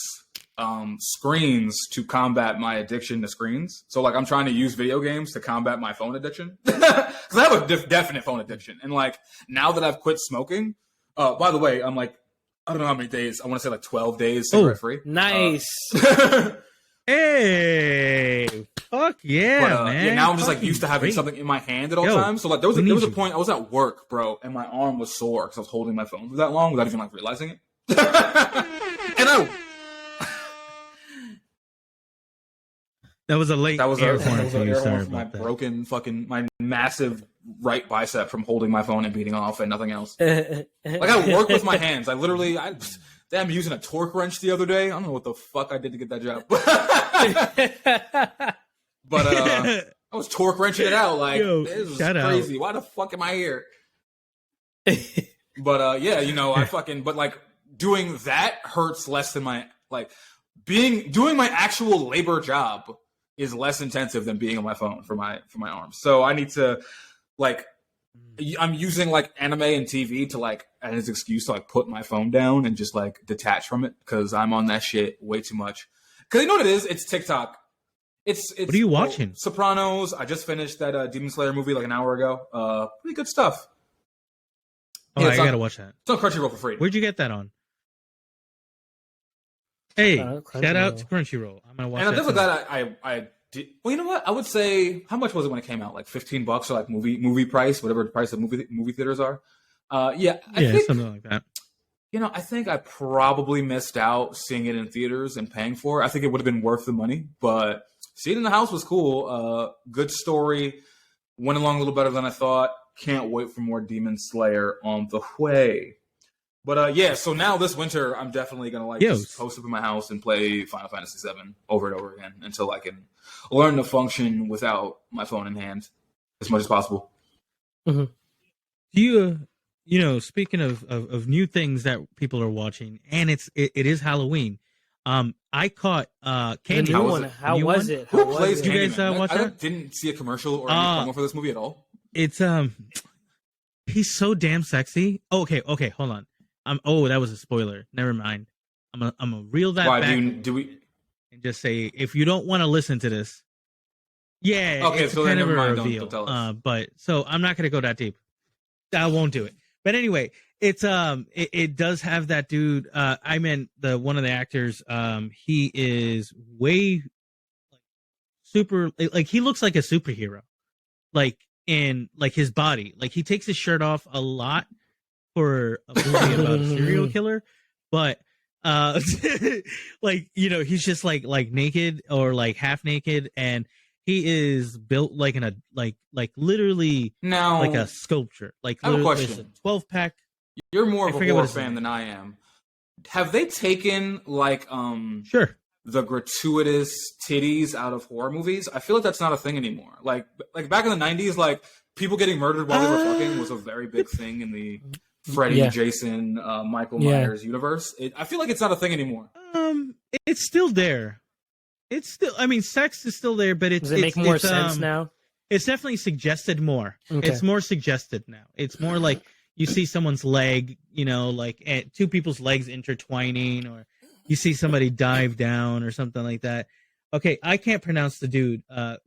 screens to combat my addiction to screens. So like I'm trying to use video games to combat my phone addiction. Because I have a definite phone addiction. And like now that I've quit smoking, by the way, I'm like, I don't know how many days. I want to say like 12 days cigarette free. Nice. Hey, fuck yeah, man. Yeah, now I'm just like used to having something in my hand at all times. So like there was a point I was at work, bro, and my arm was sore because I was holding my phone for that long without even like realizing it. And that was a late. That was an air horn from my broken my massive right bicep from holding my phone and beating off and nothing else. Like I work with my hands. I'm using a torque wrench the other day. I don't know what the fuck I did to get that job. But I was torque wrenching it out. Like, this is crazy. Why the fuck am I here? But but like doing that hurts less than doing my actual labor job is less intensive than being on my phone for my arms. So I need to I'm using like anime and TV to like as an excuse to like put my phone down and just like detach from it because I'm on that shit way too much. Because you know what it is? It's TikTok. It's what are you watching? Sopranos. I just finished that Demon Slayer movie like an hour ago. Pretty good stuff. Oh, I gotta watch that. It's on Crunchyroll for free. Where'd you get that on? Hey, shout out to Crunchyroll. I'm gonna watch that. And on top of that, I did. Well, you know what? I would say, how much was it when it came out? Like $15 or like movie price, whatever the price of movie theaters are. I think, something like that. I think I probably missed out seeing it in theaters and paying for it. I think it would have been worth the money, but seeing it in the house was cool. Good story. Went along a little better than I thought. Can't wait for more Demon Slayer on the way. But so now this winter, I'm definitely going to just post up in my house and play Final Fantasy VII over and over again until I can learn to function without my phone in hand as much as possible. Mm-hmm. Do you, speaking of new things that people are watching, and it is Halloween. I caught Candy. The new one. How was it? Who plays Candyman? You guys watch that? I didn't see a commercial or any promo for this movie at all. It's he's so damn sexy. Okay, hold on. That was a spoiler. Never mind. I'm gonna reel that back. Do we? And just say, if you don't want to listen to this, okay, it's so kind of a mind, reveal. don't tell us. But so I'm not gonna go that deep. I won't do it. But anyway, it's it does have that dude. I meant one of the actors. He is way super. Like he looks like a superhero. Like in his body. Like he takes his shirt off a lot for a movie about a serial killer, but he's just like naked or like half naked, and he is built like literally like a sculpture. Like I have a question. 12-pack. You're more of a horror fan than I am. Have they taken sure the gratuitous titties out of horror movies? I feel like that's not a thing anymore. Like back in the 90s, like people getting murdered while they were fucking was a very big thing in the Freddy, Jason, Michael Myers universe. I feel like it's not a thing anymore. It's still there. It's still. I mean, sex is still there, but does it make more sense now? It's definitely suggested more. Okay. It's more suggested now. It's more like you see someone's leg, two people's legs intertwining, or you see somebody dive down or something like that. Okay, I can't pronounce the dude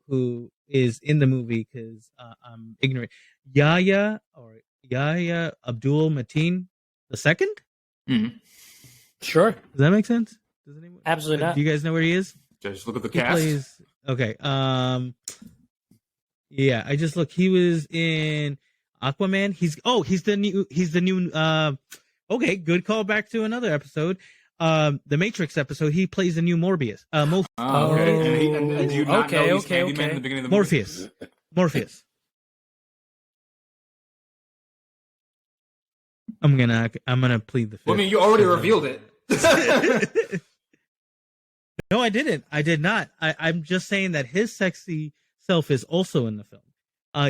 who is in the movie because I'm ignorant. Yahya Abdul Mateen II? Mm-hmm. Sure. Does that make sense? Absolutely not. Do you guys know where he is? Just look at the cast. Okay. Yeah, I just look. He was in Aquaman. He's the new. Okay, good call back to another episode. The Matrix episode. He plays the new Morbius. Okay. And do you not know he's Candyman in the beginning of the movie? Morpheus. I'm gonna plead the fifth. Well, I mean, you already revealed it. No, I didn't. I did not. I'm just saying that his sexy self is also in the film.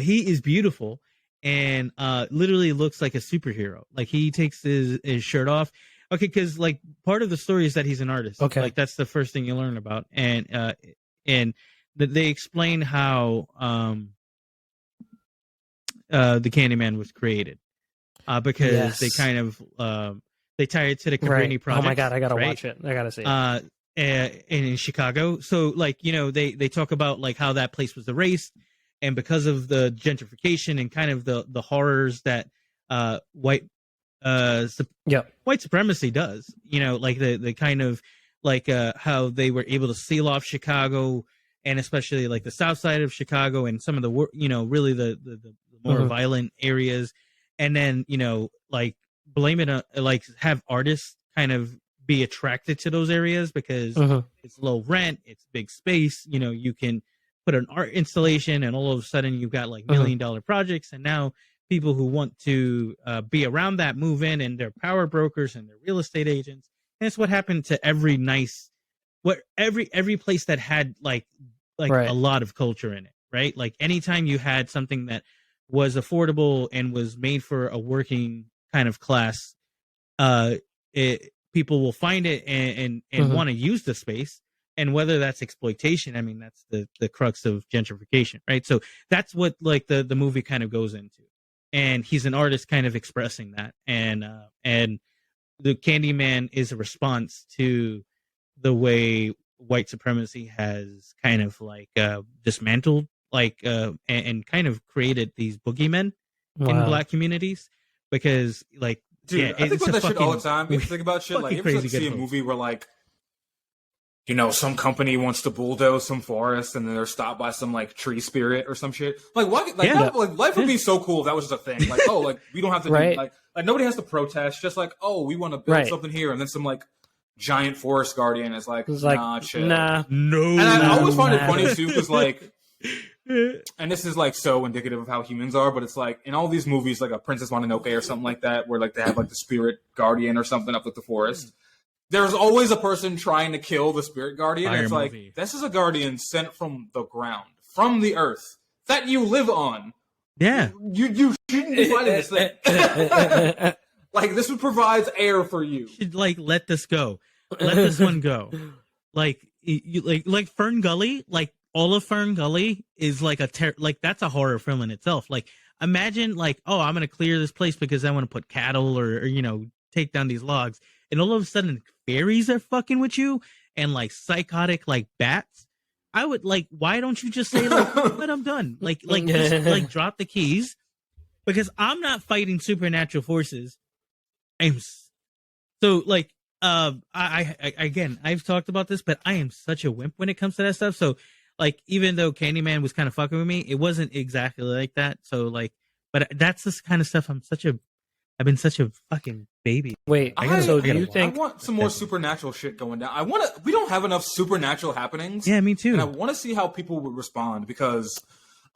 He is beautiful and literally looks like a superhero. Like he takes his shirt off. Okay, because like part of the story is that he's an artist. Okay, like that's the first thing you learn about, and they explain how the Candyman was created. Because they kind of they tie it to the Cabrini project. Oh my god, I gotta watch it. I gotta see it. In Chicago, so they talk about like how that place was erased, and because of the gentrification and kind of the horrors that white supremacy does. Like the kind of like how they were able to seal off Chicago, and especially like the south side of Chicago and some of the really the more violent areas. And then, like blame it on, like have artists kind of be attracted to those areas because it's low rent, it's big space. You can put an art installation and all of a sudden you've got like $1 million projects. And now people who want to be around that move in, and they're power brokers and they're real estate agents. And that's what happened to every place that had like a lot of culture in it, right? Like anytime you had something that was affordable and was made for a working kind of class, people will find it and want to use the space. And whether that's exploitation, I mean, that's the crux of gentrification, right? So that's what like the movie kind of goes into. And he's an artist kind of expressing that. And the Candyman is a response to the way white supremacy has kind of like dismantled and kind of created these boogeymen in Black communities, because like, dude, yeah, I think about that shit all the time. You think about shit like, you ever see a movie where like, you know, some company wants to bulldoze some forest and then they're stopped by some like tree spirit or some shit. Like, what? Like, like life would be so cool if that was just a thing. Like, oh, like we don't have to do like nobody has to protest. Just like, oh, we want to build something here, and then some like giant forest guardian is like, nah, chill. No. And I always find it funny too, because like, and this is like so indicative of how humans are, but it's like in all these movies, like a Princess Mononoke or something like that, where like they have like the spirit guardian or something up with the forest. There's always a person trying to kill the spirit guardian. It's like, this is a guardian sent from the ground, from the earth that you live on. Yeah. You shouldn't be fighting this thing. Like, this provides air for you. You should, like, let this go. Let this one go. Like, like Fern Gully, like, all of Fern Gully is like like, that's a horror film in itself. Like, imagine, like, oh, I'm going to clear this place because I want to put cattle or, you know, take down these logs. And all of a sudden, fairies are fucking with you and like psychotic like bats. I would like, why don't you just say like, but I'm done. Like just like drop the keys, because I'm not fighting supernatural forces. So like, I again, I've talked about this, but I am such a wimp when it comes to that stuff. So like, even though Candyman was kind of fucking with me, it wasn't exactly like that. So like, but that's this kind of stuff. I've been such a fucking baby. Wait, so do you think I want some more supernatural shit going down? We don't have enough supernatural happenings. Yeah, me too. And I want to see how people would respond, because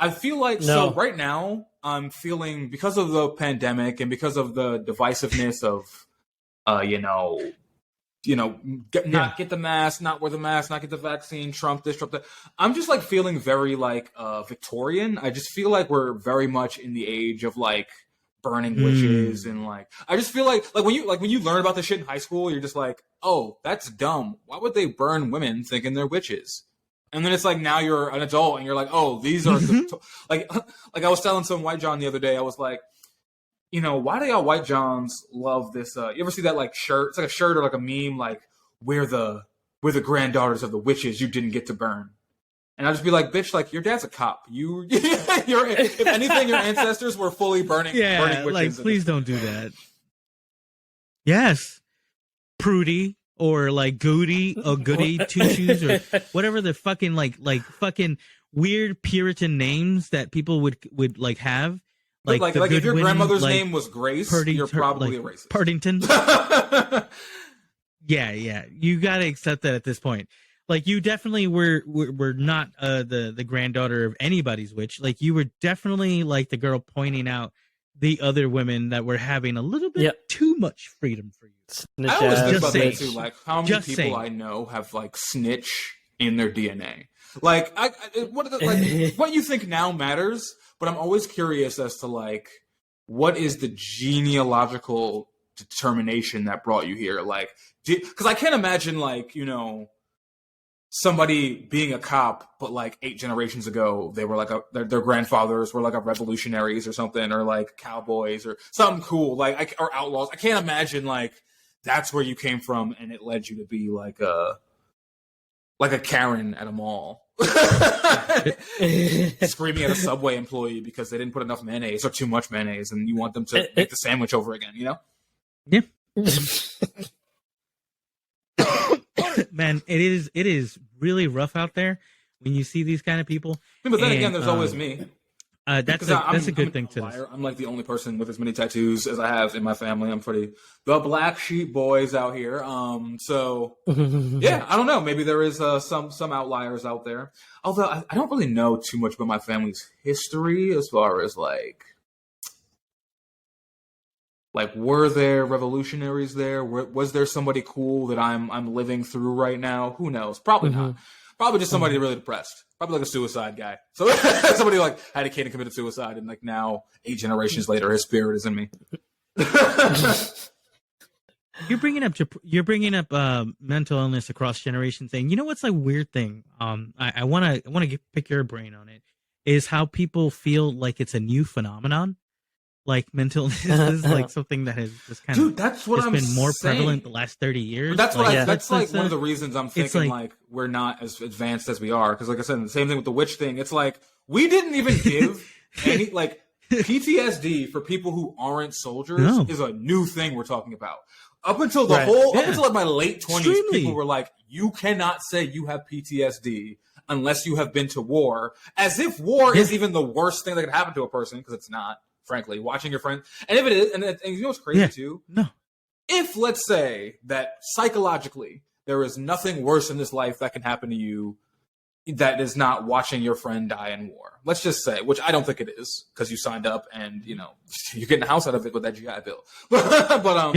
I feel like so right now I'm feeling, because of the pandemic and because of the divisiveness of not get the mask, not wear the mask, not get the vaccine, Trump this, Trump that. I'm just like feeling very like Victorian. I just feel like we're very much in the age of like burning witches, and like I just feel like when you learn about this shit in high school, you're just like, oh, that's dumb. Why would they burn women thinking they're witches? And then it's like, now you're an adult and you're like, oh, these are like I was telling some white John the other day, I was like, you know, why do y'all white Johns love this? You ever see that like shirt? It's like a shirt or like a meme, like we're the granddaughters of the witches you didn't get to burn. And I'll just be like, bitch, like, your dad's a cop. If anything, your ancestors were fully burning witches. Like, please don't do that. Yes. Prudy or like Goody or Goody Two Shoes or whatever the fucking like fucking weird Puritan names that people would like have. Like if your grandmother's name was Grace, you're probably a racist. Partington. Yeah. You gotta accept that at this point. Like, you definitely were not the granddaughter of anybody's witch. Like, you were definitely like the girl pointing out the other women that were having a little bit too much freedom for you. I always think about that too. Like, how many people I know have like snitch in their DNA. Like, what you think now matters, but I'm always curious as to like, what is the genealogical determination that brought you here? Like, because I can't imagine like, you know, somebody being a cop, but like 8 generations ago, they were like their grandfathers were like revolutionaries or something, or like cowboys or something cool, like or outlaws. I can't imagine like that's where you came from and it led you to be like a Karen at a mall, screaming at a Subway employee because they didn't put enough mayonnaise or too much mayonnaise, and you want them to make the sandwich over again. You know? Yeah. Man, it is really rough out there when you see these kind of people. But then again, there's always me. That's a good thing too. I'm like the only person with as many tattoos as I have in my family. I'm pretty the black sheep boys out here. So yeah, I don't know. Maybe there is some outliers out there. Although I don't really know too much about my family's history as far as like were there revolutionaries there? Was there somebody cool that I'm living through right now? Who knows? Probably not. Probably just somebody really depressed. Probably like a suicide guy. So somebody like had a kid and committed suicide, and like now 8 generations later, his spirit is in me. You're bringing up mental illness across generations thing. You know what's a weird thing? I want to pick your brain on it. Is how people feel like it's a new phenomenon. Like mental illness is like something that has just kind of that's what I'm been more saying. Prevalent the last 30 years. But that's like one of the reasons I'm thinking like we're not as advanced as we are. Because like I said, the same thing with the witch thing. It's like we didn't even give any like PTSD for people who aren't soldiers is a new thing we're talking about. Up until up until like my late 20s, people were like, you cannot say you have PTSD unless you have been to war, as if war is even the worst thing that could happen to a person, because it's not, frankly. Watching your friend, and if it is, and you know what's crazy too? No. If, let's say, that psychologically there is nothing worse in this life that can happen to you that is not watching your friend die in war. Let's just say, which I don't think it is, because you signed up and, you know, you're getting a house out of it with that GI Bill. but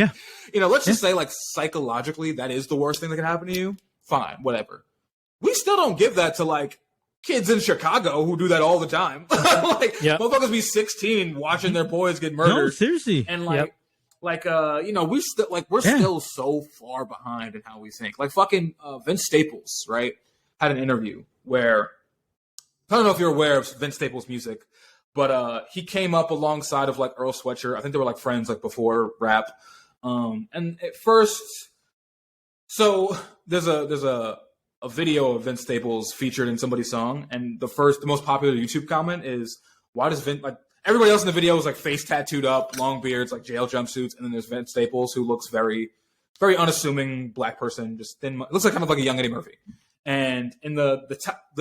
you know, let's just say, like, psychologically that is the worst thing that can happen to you. Fine, whatever. We still don't give that to, like, kids in Chicago who do that all the time. Like, motherfuckers be 16 watching their boys get murdered. No, seriously. And, like, you know, we're still so far behind in how we think. Like, fucking Vince Staples, right, had an interview where, I don't know if you're aware of Vince Staples' music, but he came up alongside of, like, Earl Sweatshirt. I think they were, like, friends, like, before rap. And at first, so there's a video of Vince Staples featured in somebody's song, and the most popular YouTube comment is, why does Vince, like, everybody else in the video is, like, face tattooed up, long beards, like jail jumpsuits, and then there's Vince Staples, who looks very, very unassuming black person, just thin, looks like kind of like a young Eddie Murphy. And in the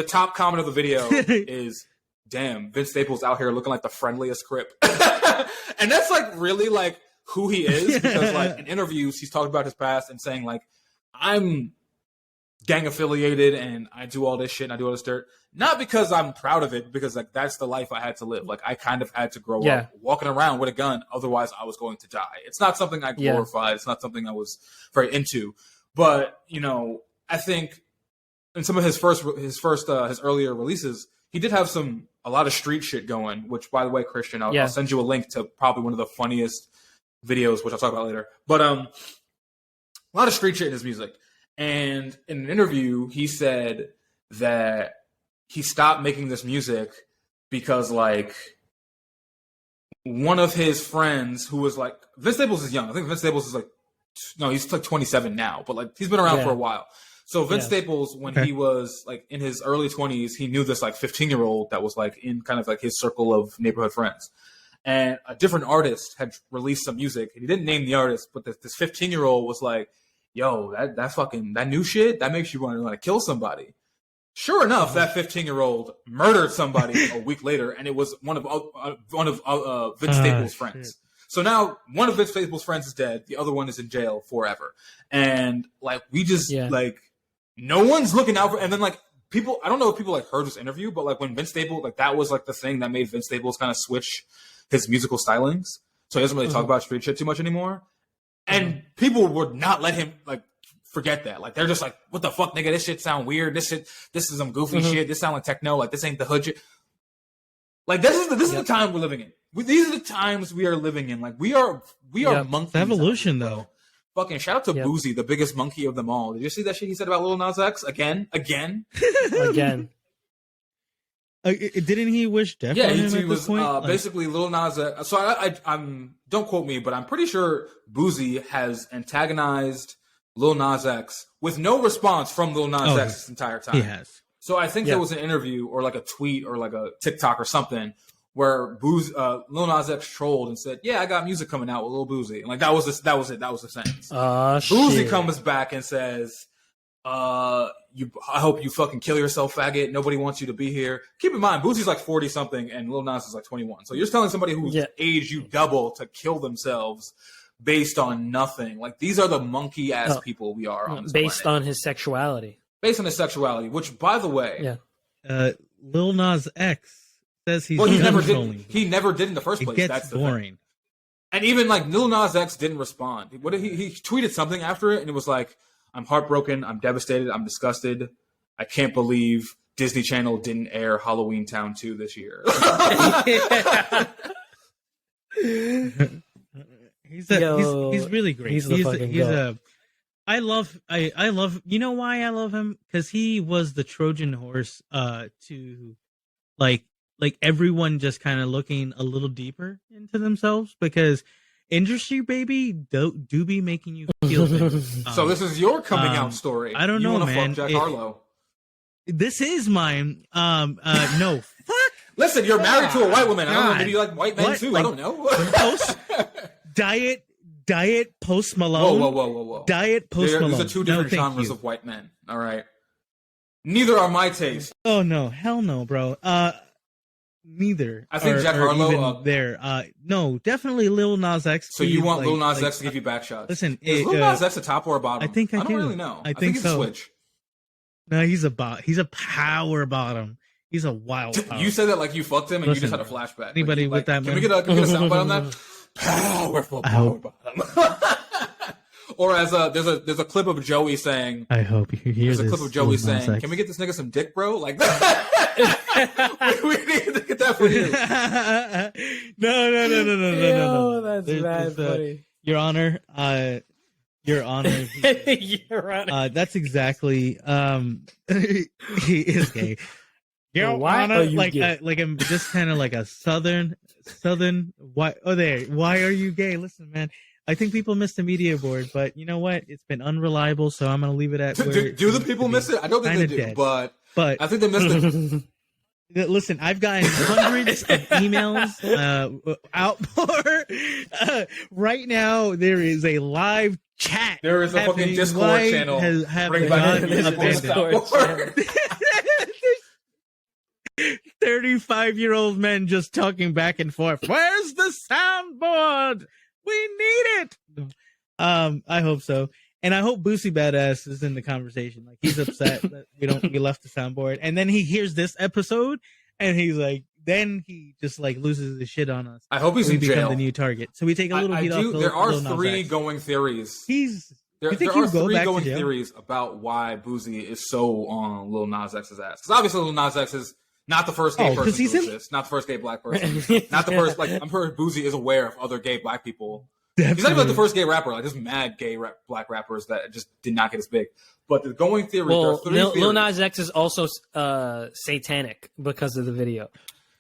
top comment of the video is, damn, Vince Staples out here looking like the friendliest Crip. And that's, like, really, like, who he is, because, like, in interviews he's talked about his past and saying, like, I'm gang affiliated and I do all this shit and I do all this dirt, not because I'm proud of it, because, like, that's the life I had to live. Like, I kind of had to grow up walking around with a gun, otherwise I was going to die. It's not something I glorify. It's not something I was very into. But, you know, I think in some of his earlier releases, he did have a lot of street shit going, which, by the way, Christian, I'll send you a link to probably one of the funniest videos, which I'll talk about later. But a lot of street shit in his music. And in an interview, he said that he stopped making this music because, like, one of his friends who was, like, Vince Staples is young. I think Vince Staples is, like, no, he's like 27 now, but, like, he's been around for a while. So Vince Staples, when he was, like, in his early 20s, he knew this, like, 15-year-old that was, like, in kind of, like, his circle of neighborhood friends. And a different artist had released some music, and he didn't name the artist, but this 15-year-old was like, yo, that new shit, that makes you want to kill somebody. Sure enough, that 15-year-old murdered somebody a week later, and it was one of Vince Staples' friends. Shit. So now one of Vince Staples' friends is dead, the other one is in jail forever. And, like, we just, like, no one's looking out for, and then, like, people, I don't know if people, like, heard this interview, but, like, when Vince Staples, like, that was, like, the thing that made Vince Staples kind of switch his musical stylings. So he doesn't really talk about street shit too much anymore. And people would not let him, like, forget that. Like, they're just like, what the fuck, nigga? This shit sound weird. This is some goofy shit. This sound like techno. Like, this ain't the hood shit. Like, this is the time we're living in. These are the times we are living in. Like, we are monkeys. It's evolution, though. Fucking shout out to Boosie, the biggest monkey of them all. Did you see that shit he said about Lil Nas X? Again? Again. Didn't he wish death on him he at was this point? basically Lil Nas X. So I'm don't quote me, but I'm pretty sure Boosie has antagonized Lil Nas X with no response from Lil Nas X this entire time. He has. So I think there was an interview or, like, a tweet or, like, a TikTok or something where Lil Nas X trolled and said, "Yeah, I got music coming out with Lil Boosie." And, like, that was it. That was the sentence. Boosie comes back and says, I hope you fucking kill yourself, faggot. Nobody wants you to be here. Keep in mind, Boosie's like 40 something and Lil Nas is like 21. So you're telling somebody who's aged you double to kill themselves based on nothing. Like, these are the monkey ass people we are on this based planet. on his sexuality. Based on his sexuality, which, by the way, Lil Nas X says he's he never did in the first place. It gets That's the boring. thing. And even, like, Lil Nas X didn't respond. What did he tweeted something after it, and it was like, "I'm heartbroken. I'm devastated. I'm disgusted. I can't believe Disney Channel didn't air Halloween Town 2 this year." He's really great. I love you know why I love him? Because he was the Trojan horse to like everyone just kind of looking a little deeper into themselves, because industry baby do be making you feel things. So this is your coming out story. I don't you know, wanna man. Fuck Jack Harlow. This is mine. No, fuck Listen, you're married to a white woman. I don't know. Maybe you like white men too. Like, I don't know. Diet Post Malone. Whoa. Diet Post Malone. These are two different genres of white men. All right. Neither are my taste. Oh no, hell no, bro. Neither. I think Jack Harlow. No, definitely Lil Nas X. So you want Lil Nas X to give you back shots? Listen, is Lil Nas X a top or a bottom? I think I don't really know. I think he's so. A switch. No, he's a power bottom. He's a wild. You said that like you fucked him, and you just had a flashback. Anybody with that? Can we get a soundbite on that? Powerful power bottom. Or as there's a clip of Joey saying, I hope you hear this. There's a clip of Joey saying, "Can we get this nigga some dick, bro?" Like that. we need to get that for you. No. Yo, that's bad, buddy. Your Honor, Your Honor. Your Honor. That's exactly. He is gay. Your Honor, like I'm just kind of like a southern. Why? Oh, there. Why are you gay? Listen, man. I think people miss the media board, but you know what? It's been unreliable, so I'm gonna leave it at. Do the people miss it? I don't think they do, dead. but I think they missed it. Listen, I've gotten hundreds of emails outpour. Right now, there is a live chat. There is a fucking Discord channel. Bring back the Discord channel. 35-year-old men just talking back and forth. Where's the soundboard? We need it. I hope so. And I hope Boosie Badass is in the conversation. Like, he's upset that we left the soundboard. And then he hears this episode and he's like, then he just like loses his shit on us. I hope he's in jail. We become the new target. So we take a little heat off. There are three going theories. There are three going theories about why Boosie is so on Lil Nas X's ass. Because obviously Lil Nas X is not the first gay person to exist. Not the first gay black person. Not the first, like, I'm sure Boosie is aware of other gay black people. Definitely. He's not even like the first gay rapper. Like, there's mad gay black rappers that just did not get as big. But the going theory, there are three theories. Lil Nas X is also satanic because of the video.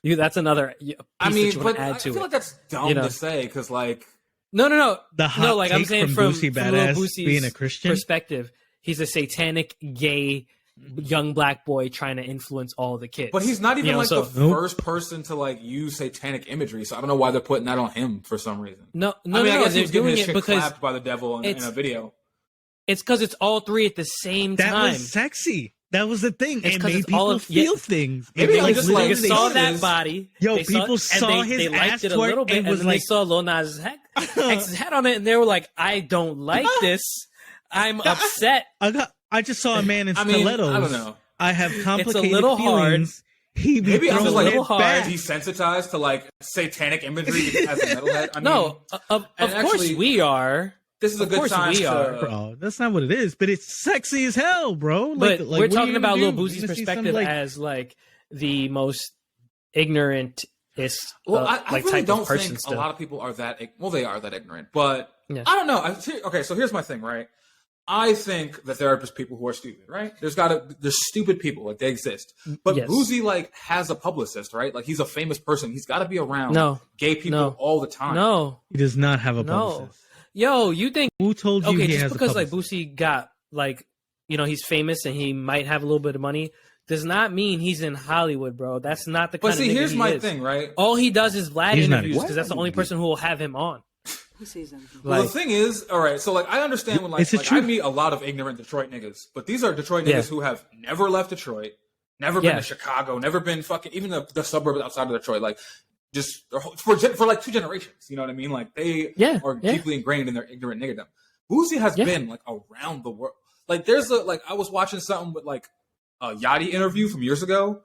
That's another piece that you want to add to it. I feel like that's dumb to say, because, like... No. The hot like, take I'm saying from Boosie Badass Boosie's being a Christian perspective, he's a satanic gay young black boy trying to influence all the kids. But he's not even the first person to like use satanic imagery, so I don't know why they're putting that on him for some reason. I guess they're doing it because clapped by the devil in a video. It's because it's all three at the same time. That was sexy. That was the thing. It made people feel things. Maybe they just like they saw that body. People saw his they liked ass it a little bit, and then they saw Lil Nas X's head on it, and they were like, "I don't like this. I'm upset." I just saw a man in stilettos. I don't know. I have complicated it's a little feelings. Maybe I'm just like little hard. Desensitized to like satanic imagery as a metalhead. Of course we are. This is a good time bro. That's not what it is, but it's sexy as hell, bro. But we're talking about Lil Boosie's perspective as like the most ignorant. I really don't think a lot of people are that. Well, they are that ignorant, but I don't know. Okay, so here's my thing, right? I think that there are just people who are stupid, right? There's stupid people, like they exist. But Boosie like has a publicist, right? Like he's a famous person. He's got to be around gay people all the time. No, he does not have a publicist. Yo, you think who told you he just has because a publicist? Like Boosie got like, he's famous and he might have a little bit of money does not mean he's in Hollywood, bro. That's not the kind of nigga here's my thing, right? All he does is Vlad interviews because that's the only person who will have him on. Well, the thing is, all right, so like I understand when like I meet a lot of ignorant Detroit niggas, but these are Detroit niggas who have never left Detroit, never been to Chicago, never been fucking even the suburbs outside of Detroit, like just for like 2 generations. You know what I mean? Like they are deeply ingrained in their ignorant niggerdom. Boosie has been like around the world. Like there's I was watching something with like a Yachty interview from years ago,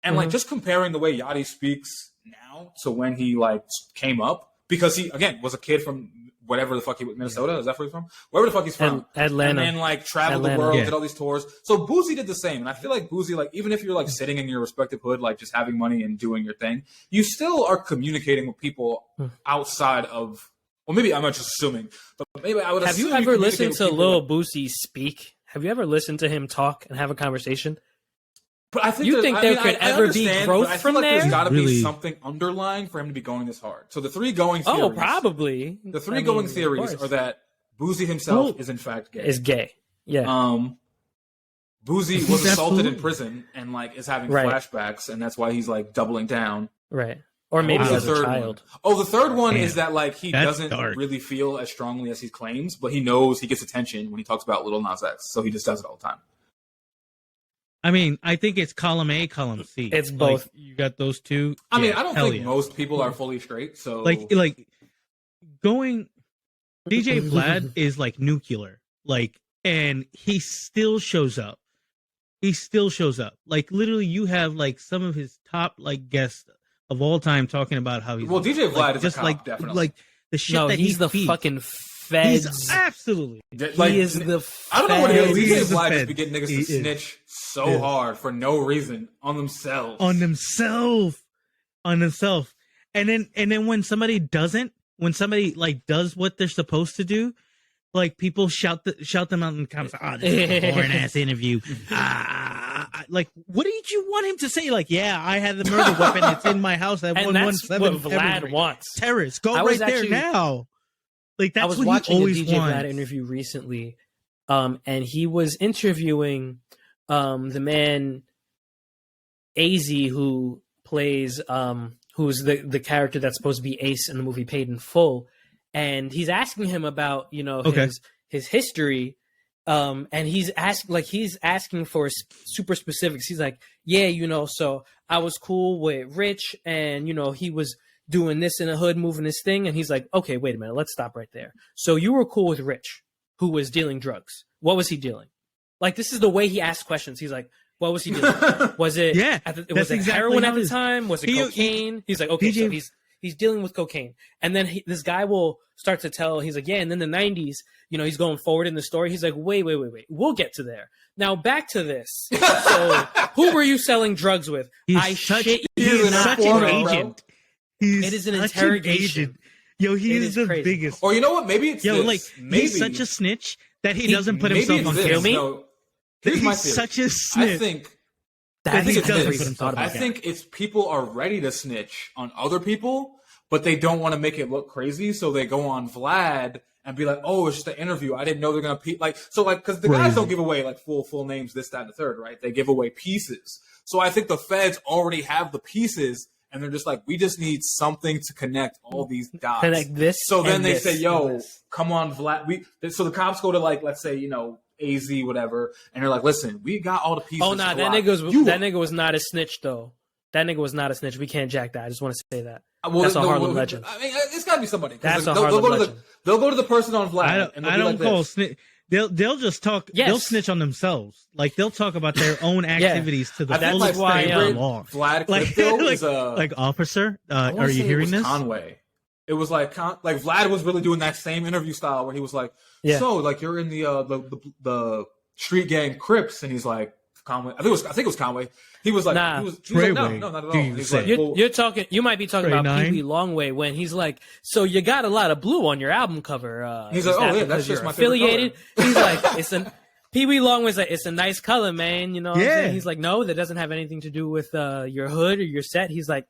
and like just comparing the way Yachty speaks now to when he like came up. Because he, again, was a kid from whatever the fuck Minnesota? Is that where he's from? Wherever the fuck he's from. Atlanta. And then, like, traveled the world, did all these tours. So Boosie did the same. And I feel like Boosie, like, even if you're, like, sitting in your respective hood, like, just having money and doing your thing, you still are communicating with people outside of, well, maybe I'm not just assuming, but maybe I would Have you ever listened to Lil Boosie speak? Have you ever listened to him talk and have a conversation? But I think there could ever be growth from there? There's got to be something underlying for him to be going this hard. So the 3 going theories. Oh, probably. The 3 going theories are that Boosie himself is in fact gay. Is gay. Yeah. Boosie was assaulted in prison and like is having flashbacks, and that's why he's like doubling down. Right. Or maybe as a child. Oh, the third one is that like he doesn't really feel as strongly as he claims, but he knows he gets attention when he talks about Lil Nas X, so he just does it all the time. I mean, I think it's column A, column C. It's both. Like, you got those two. I mean, I don't think most people are fully straight. So like going, DJ Vlad is like nuclear. Like, and he still shows up. He still shows up. Like literally, you have like some of his top like guests of all time talking about how he's DJ Vlad is just a cop, definitely. Like the shit that he's the feeds. Fucking feds. He's absolutely. Like, he is the. I don't know what it is. DJ Vlad just be getting niggas to snitch so hard for no reason on themselves. On themselves. And then when somebody doesn't, when somebody like does what they're supposed to do, like people shout them out in the comments. Oh, this is a boring ass interview. Like, what did you want him to say? Like, yeah, I had the murder weapon. It's in my house. I have 117. What Vlad wants. Terrorists, go right there now. Like that's I was what watching he always a DJ wants. Vlad interview recently, and he was interviewing the man AZ who plays who's the character that's supposed to be Ace in the movie Paid in Full, and he's asking him about his history. And he's asking for super specifics. He's like, yeah, so I was cool with Rich, and he was doing this in the hood, moving this thing. And he's like, okay, wait a minute, let's stop right there. So you were cool with Rich, who was dealing drugs. What was he dealing? Like, this is the way he asked questions. He's like, what was he doing? Was it was it heroin at the time? Was it cocaine? He's like, okay, so he's dealing with cocaine. And then this guy will start to tell, he's like, yeah, and then the 90s, he's going forward in the story. He's like, wait. We'll get to there. Now back to this. So who were you selling drugs with? He's such an agent. It is an interrogation. Yo, he is the biggest. Or you know what? Maybe it's he's such a snitch that he doesn't put himself on camera. No, here's my theory. He's such a snitch. I think it's people are ready to snitch on other people, but they don't want to make it look crazy, so they go on Vlad and be like, "Oh, it's just an interview. I didn't know they're gonna because the guys don't give away like full names, this, that, and the third, right? They give away pieces. So I think the feds already have the pieces, and they're just like, we just need something to connect all these dots. Connect this. So then they say, "Yo, come on, Vlad." So the cops go to let's say AZ whatever, and they're like, "Listen, we got all the pieces." Oh no, that nigga was not a snitch though. That nigga was not a snitch. We can't jack that. I just want to say that. That's a Harlem legend. I mean, it's got to be somebody. That's a Harlem legend. They'll go to the person on Vlad. I don't call snitch. They'll just talk. Yes. They'll snitch on themselves. Like they'll talk about their own activities to the fullest extent of Vlad is like officer. Are you hearing this? Conway. It was like Vlad was really doing that same interview style where he was like, "So like you're in the street gang Crips," and he's like, Conway. I think it was Conway. He was like, he was like, no, not at all. He's like, you're talking. You might be talking about Pee Wee Longway when he's like, so you got a lot of blue on your album cover. He's like, oh yeah, that's just my affiliated. He's like, Pee Wee Longway's like, it's a nice color, man. You know what I'm saying? He's like, no, that doesn't have anything to do with your hood or your set. He's like,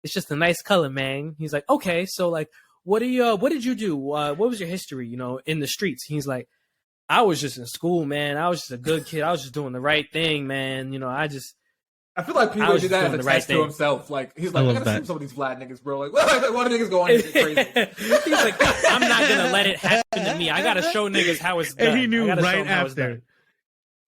it's just a nice color, man. He's like, okay, so like, what did you do? What was your history? In the streets? He's like, I was just in school, man. I was just a good kid. I was just doing the right thing, man. I feel like people did that as a test to himself. Like he's like, I gotta see some of these Vlad niggas, bro. Like, why do niggas go on and get crazy? He's like, I'm not gonna let it happen to me. I gotta show niggas how it's done. And he knew right after.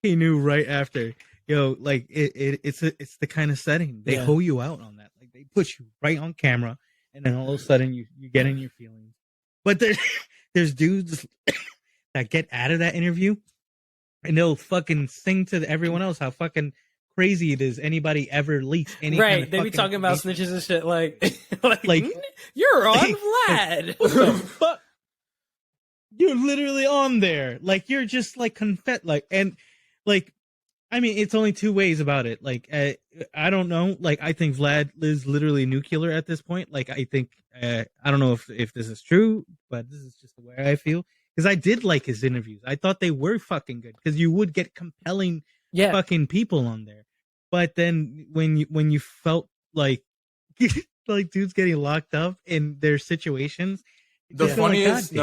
He knew right after. Yo, like it's the kind of setting they hoe you out on that. Like they put you right on camera, and then all of a sudden you get in your feelings. But there's dudes that get out of that interview, and they'll fucking sing to everyone else how fucking crazy it is anybody ever leaks any kind of they be talking about snitches and shit like you're on Vlad. What the fuck? You're literally on there. Like you're just like I mean, it's only two ways about it. Like I don't know. Like I think Vlad is literally nuclear at this point. Like I think I don't know if this is true, but this is just the way I feel. Because I did like his interviews. I thought they were fucking good. Because you would get compelling fucking people on there. But then when you felt like like dudes getting locked up in their situations, the funniest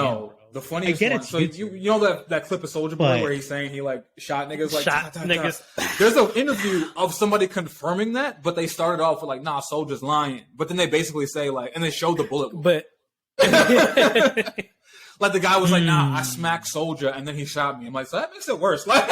The funniest one. So you know that clip of Soulja Boy where he's saying he like shot niggas like shot niggas. There's an interview of somebody confirming that, but they started off with like, nah, Soulja's lying. But then they basically say like, and they showed the bullet wound. But like the guy was like, nah, I smacked Soulja and then he shot me. I'm like, so that makes it worse. Like,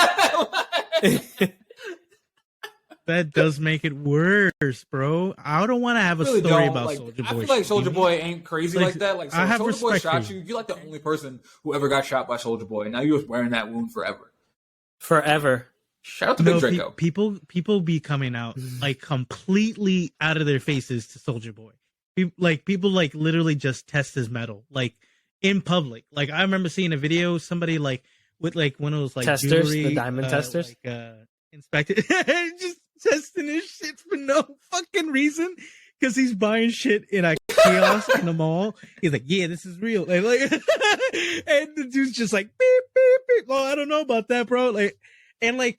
that does make it worse, bro. I don't want to have a really story about like, Soulja Boy. I feel like Soulja Boy ain't crazy like that. Like, so I have Soulja Boy respect shot you. You're like the only person who ever got shot by Soulja Boy. Now you're wearing that wound forever. Forever. Shout out to Big Draco. People be coming out like completely out of their faces to Soulja Boy. People like literally just test his metal like in public. Like I remember seeing a video, somebody like with like one of those like testers, jewelry, the diamond testers, inspected, just testing his shit for no fucking reason because he's buying shit in a kiosk in the mall. He's like, yeah, this is real. And like, and the dude's just like, beep beep beep. Oh, I don't know about that, bro. Like, and like,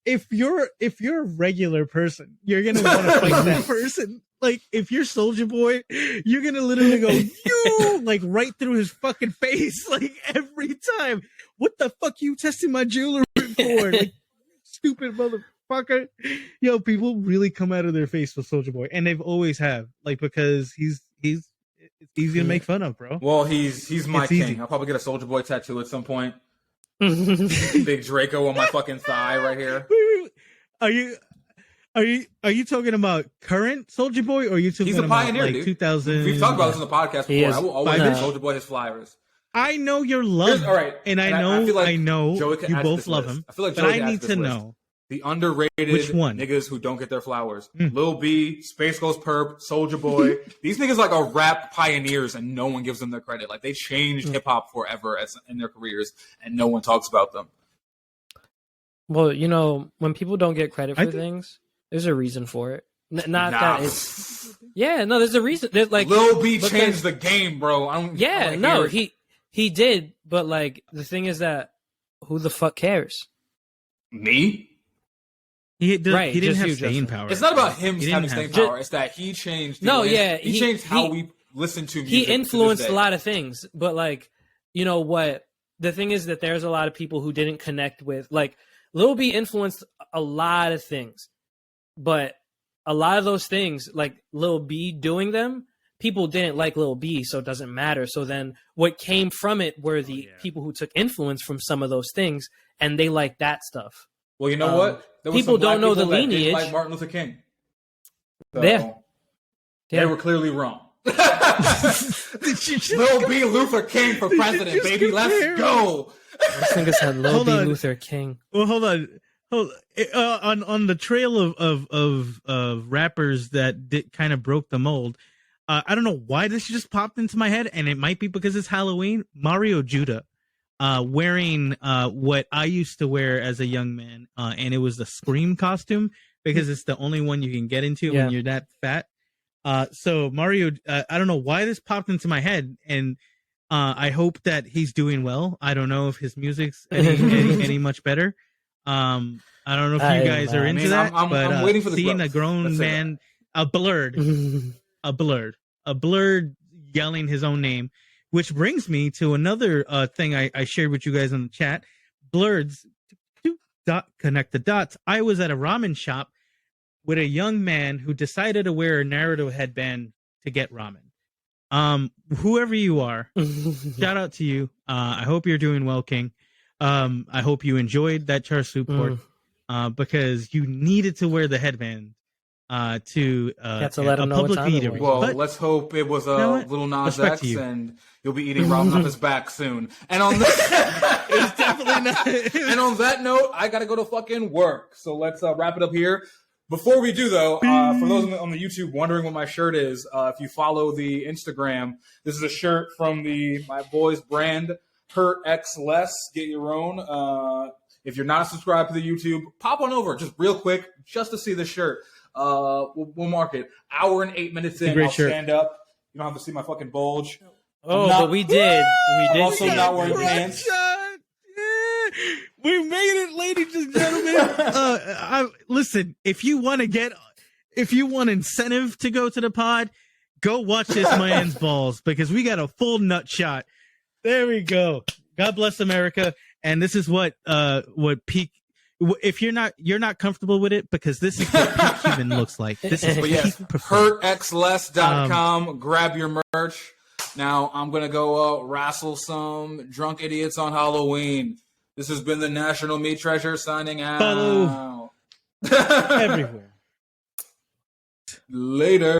if you're a regular person, you're gonna want to fight that person. Like, if you're Soulja Boy, you're gonna literally go, you, like, right through his fucking face, like, every time. What the fuck you testing my jewelry for? Like, stupid motherfucker. Yo, people really come out of their face with Soulja Boy, and they've always have, like, because he's it's easy to make fun of, bro. Well, he's my king. Easy. I'll probably get a Soulja Boy tattoo at some point. Big Draco on my fucking thigh right here. Are you talking about current Soulja Boy, or are you talking He's a pioneer, about like dude. 2000? We've talked about this on the podcast before. I will always give Soulja Boy his flowers. I know your love, all right, and I know you both love him. I feel like but I need to know the underrated which one niggas who don't get their flowers. Lil B, Space Ghost Perp, Soulja Boy. These niggas like are rap pioneers, and no one gives them their credit. Like they changed hip hop forever in their careers, and no one talks about them. Well, you know, when people don't get credit for things, there's a reason for it. That it's. Yeah, no, there's a reason. There's like Lil B changed the game, bro. He did, but like the thing is that who the fuck cares? Me? He didn't have staying power. It's not about him having staying power. It's that he changed. He changed how we listen to music. He influenced a lot of things, but like, you know what? The thing is that there's a lot of people who didn't connect with like Lil B influenced a lot of things, but a lot of those things, like Lil B doing them, people didn't like Lil B, so it doesn't matter. So then what came from it were the people who took influence from some of those things, and they like that stuff. Well, you know what? People don't know the lineage. Like Martin Luther King. So They were clearly wrong. Lil B Luther King for president, baby. Let's go. This nigga said Lil B Luther King. Well, hold on. On the trail of rappers that kind of broke the mold, I don't know why this just popped into my head, and it might be because it's Halloween. Mario Judah, wearing what I used to wear as a young man, and it was the Scream costume because it's the only one you can get into when you're that fat. So Mario, I don't know why this popped into my head, and I hope that he's doing well. I don't know if his music's any much better. I don't know if you guys are into that, but I'm waiting for the seeing growth. A grown man, a blurred yelling his own name, which brings me to another thing I shared with you guys in the chat. Blurred's connect the dots. I was at a ramen shop with a young man who decided to wear a Naruto headband to get ramen. Whoever you are, shout out to you. I hope you're doing well, King. I hope you enjoyed that char siu pork because you needed to wear the headband to let him know public eatery. Well, let's hope it was Lil Nas X, and you'll be eating ramen off his back soon. And on that, it's definitely not. And on that note, I gotta go to fucking work. So let's wrap it up here. Before we do, though, for those on the YouTube wondering what my shirt is, if you follow the Instagram, this is a shirt from my boys' brand, Hurt X Less. Get your own. If you're not subscribed to the YouTube, pop on over just real quick just to see the shirt. We'll mark it. Hour and 8 minutes in, I'll stand up. You don't have to see my fucking bulge. But we did. I'm also not wearing pants. We made it, ladies and gentlemen. Listen, if you want incentive to go to the pod, go watch this man's balls because we got a full nut shot There we go. God bless America. And this is what peak. If you're not comfortable with it, because this is what peak human looks like. This is hurtxless.com. Grab your merch. Now I'm gonna go wrestle some drunk idiots on Halloween. This has been the National Meat Treasure signing out. Follow everywhere. Later.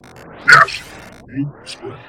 National Meat Treasure.